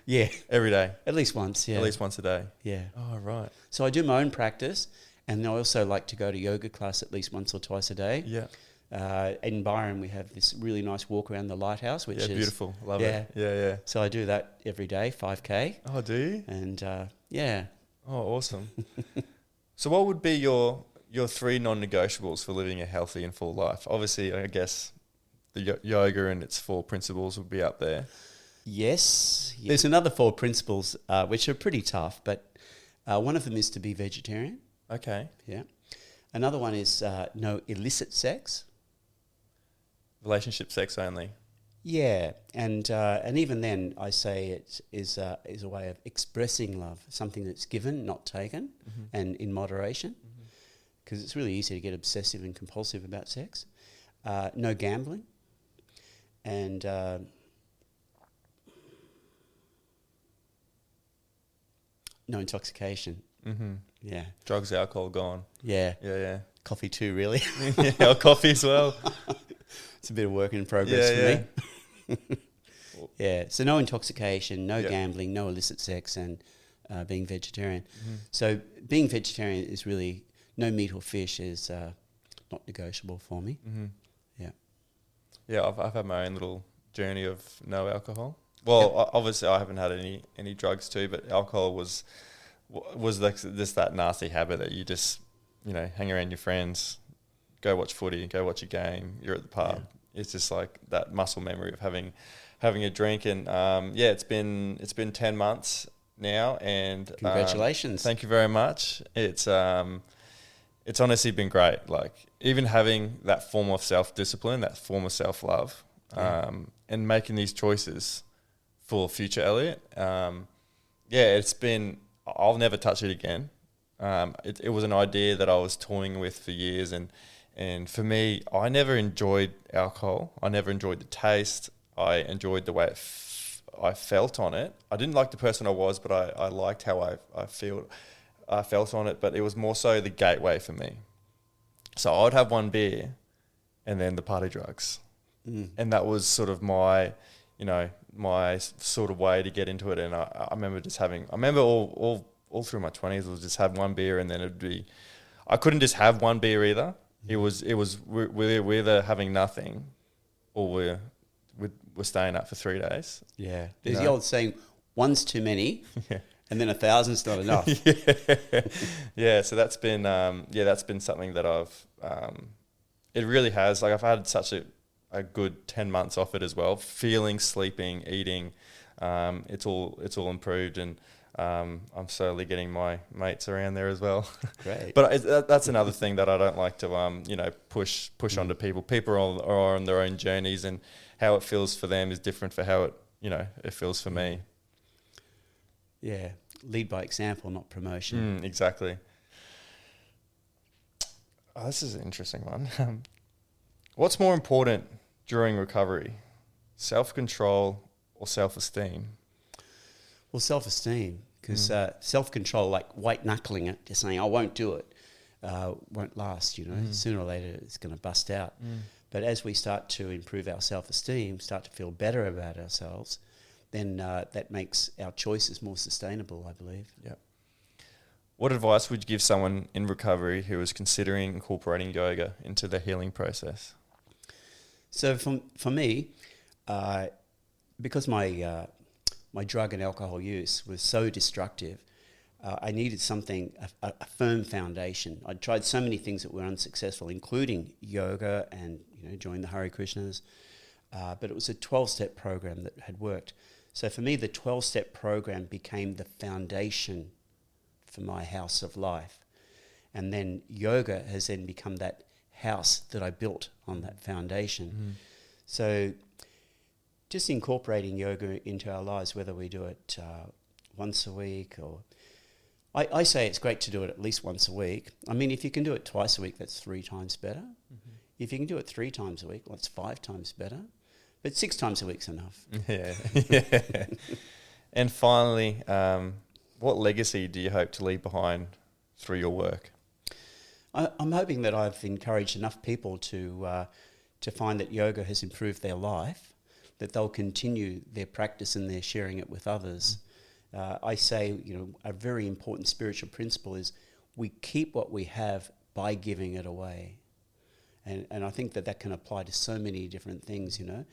Yeah. Every day? At least once, yeah. At least once a day? Yeah. Oh, right. So I do my own practice, and I also like to go to yoga class at least once or twice a day. Yeah. In Byron, we have this really nice walk around the lighthouse, which Yeah, is beautiful. Love yeah. it. Yeah. So I do that every day, 5K, Oh, do you? and yeah. Oh, awesome. So what would be your 3 non-negotiables for living a healthy and full life? Obviously, I guess the yoga and its 4 principles would be up there. Yes. There's another 4 principles which are pretty tough, but one of them is to be vegetarian. Okay. Yeah. Another one is no illicit sex. Relationship sex only. Yeah, and even then, I say it is a way of expressing love, something that's given, not taken, and in moderation, because it's really easy to get obsessive and compulsive about sex. No gambling, and no intoxication. Mm-hmm. Yeah, Drugs, alcohol, gone. yeah, Yeah. coffee too, really. Yeah, or coffee as well. It's a bit of work in progress for me. Yeah, so no intoxication, no gambling, no illicit sex, and being vegetarian. So being vegetarian is really, no meat or fish is not negotiable for me. Yeah. Yeah, I've had my own little journey of no alcohol. Well, obviously I haven't had any drugs too, but alcohol was like just that nasty habit that you just, hang around your friends, go watch footy, go watch a game, you're at the pub. Yeah. It's just like that muscle memory of having a drink, and it's been 10 months now, and congratulations. Thank you very much. It's honestly been great. Like, even having that form of self-discipline, that form of self-love, and making these choices for future Elliot. It's been, I'll never touch it again. It was an idea that I was toying with for years, and for me, I never enjoyed alcohol. I never enjoyed the taste. I enjoyed the way I felt on it. I didn't like the person I was, but I liked how I felt on it. But it was more so the gateway for me. So I would have one beer, and then the party drugs, and that was sort of my sort of way to get into it. And I remember all through my 20s, was just have one beer, and then it'd be, I couldn't just have one beer either. It was we're either having nothing, or we're staying up for 3 days. Yeah, there's the old saying, one's too many, and then 1,000's not enough. Yeah. So that's been something that I've it really has. Like, I've had such a good 10 months off it as well. Feeling, sleeping, eating, it's all improved, and I'm slowly getting my mates around there as well. Great. But that's another thing that I don't like to push onto people. People are on their own journeys, and how it feels for them is different for how it feels for me. Yeah, lead by example, not promotion. Exactly. Oh, this is an interesting one. What's more important during recovery, self-control or self-esteem? Well, self-esteem, because self-control, like white-knuckling it, just saying, I won't do it, won't last, Sooner or later it's going to bust out. But as we start to improve our self-esteem, start to feel better about ourselves, then that makes our choices more sustainable, I believe. Yep. What advice would you give someone in recovery who is considering incorporating yoga into their healing process? So for me, because my drug and alcohol use was so destructive, I needed something, a firm foundation. I'd tried so many things that were unsuccessful, including yoga and joined the Hare Krishnas, but it was a 12-step program that had worked. So for me, the 12-step program became the foundation for my house of life. And then yoga has then become that house that I built on that foundation. So just incorporating yoga into our lives, whether we do it once a week, or I say it's great to do it at least once a week. I mean, if you can do it twice a week, that's 3 times better. If you can do it 3 times a week, well, it's 5 times better. But 6 times a week's enough. Yeah. And finally, what legacy do you hope to leave behind through your work? I'm hoping that I've encouraged enough people to find that yoga has improved their life, that they'll continue their practice and their sharing it with others. I say, a very important spiritual principle is we keep what we have by giving it away. And I think that can apply to so many different things, you know,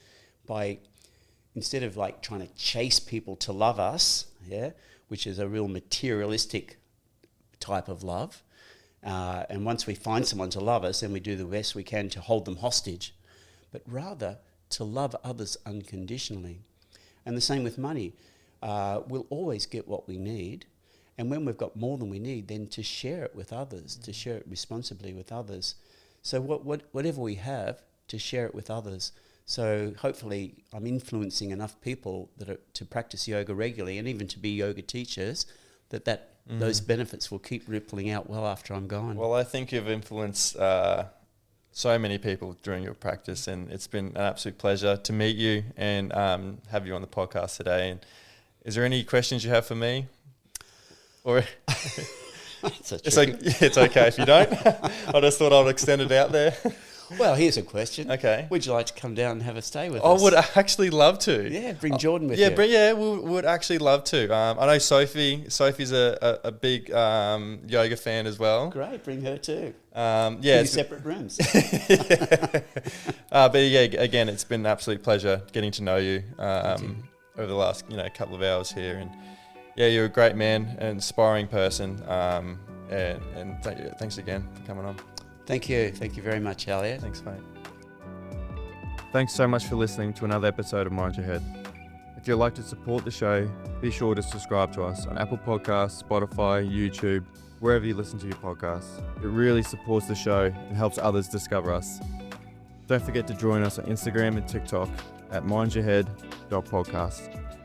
instead of like trying to chase people to love us, which is a real materialistic type of love. And once we find someone to love us, then we do the best we can to hold them hostage, but rather to love others unconditionally. And the same with money. We'll always get what we need. And when we've got more than we need, then to share it with others, to share it responsibly with others. So whatever we have, to share it with others. So hopefully I'm influencing enough people to practice yoga regularly and even to be yoga teachers, that those benefits will keep rippling out well after I'm gone. Well, I think you've influenced so many people during your practice, and it's been an absolute pleasure to meet you and have you on the podcast today. And is there any questions you have for me? Or it's okay if you don't. I just thought I'd extend it out there. Well, here's a question. Okay. Would you like to come down and have a stay with us? I would actually love to. Yeah, bring Jordan with you. We would actually love to. I know Sophie's a big yoga fan as well. Great, bring her too. In separate rooms. But yeah, again, it's been an absolute pleasure getting to know you over the last couple of hours here, and yeah, you're a great man, an inspiring person, and thanks again for coming on. Thank you very much, Elliot. Thanks, mate. Thanks so much for listening to another episode of Mind Your Head. If you'd like to support the show, be sure to subscribe to us on Apple Podcasts, Spotify, YouTube, wherever you listen to your podcasts. It really supports the show and helps others discover us. Don't forget to join us on Instagram and TikTok at mindyourhead.podcast.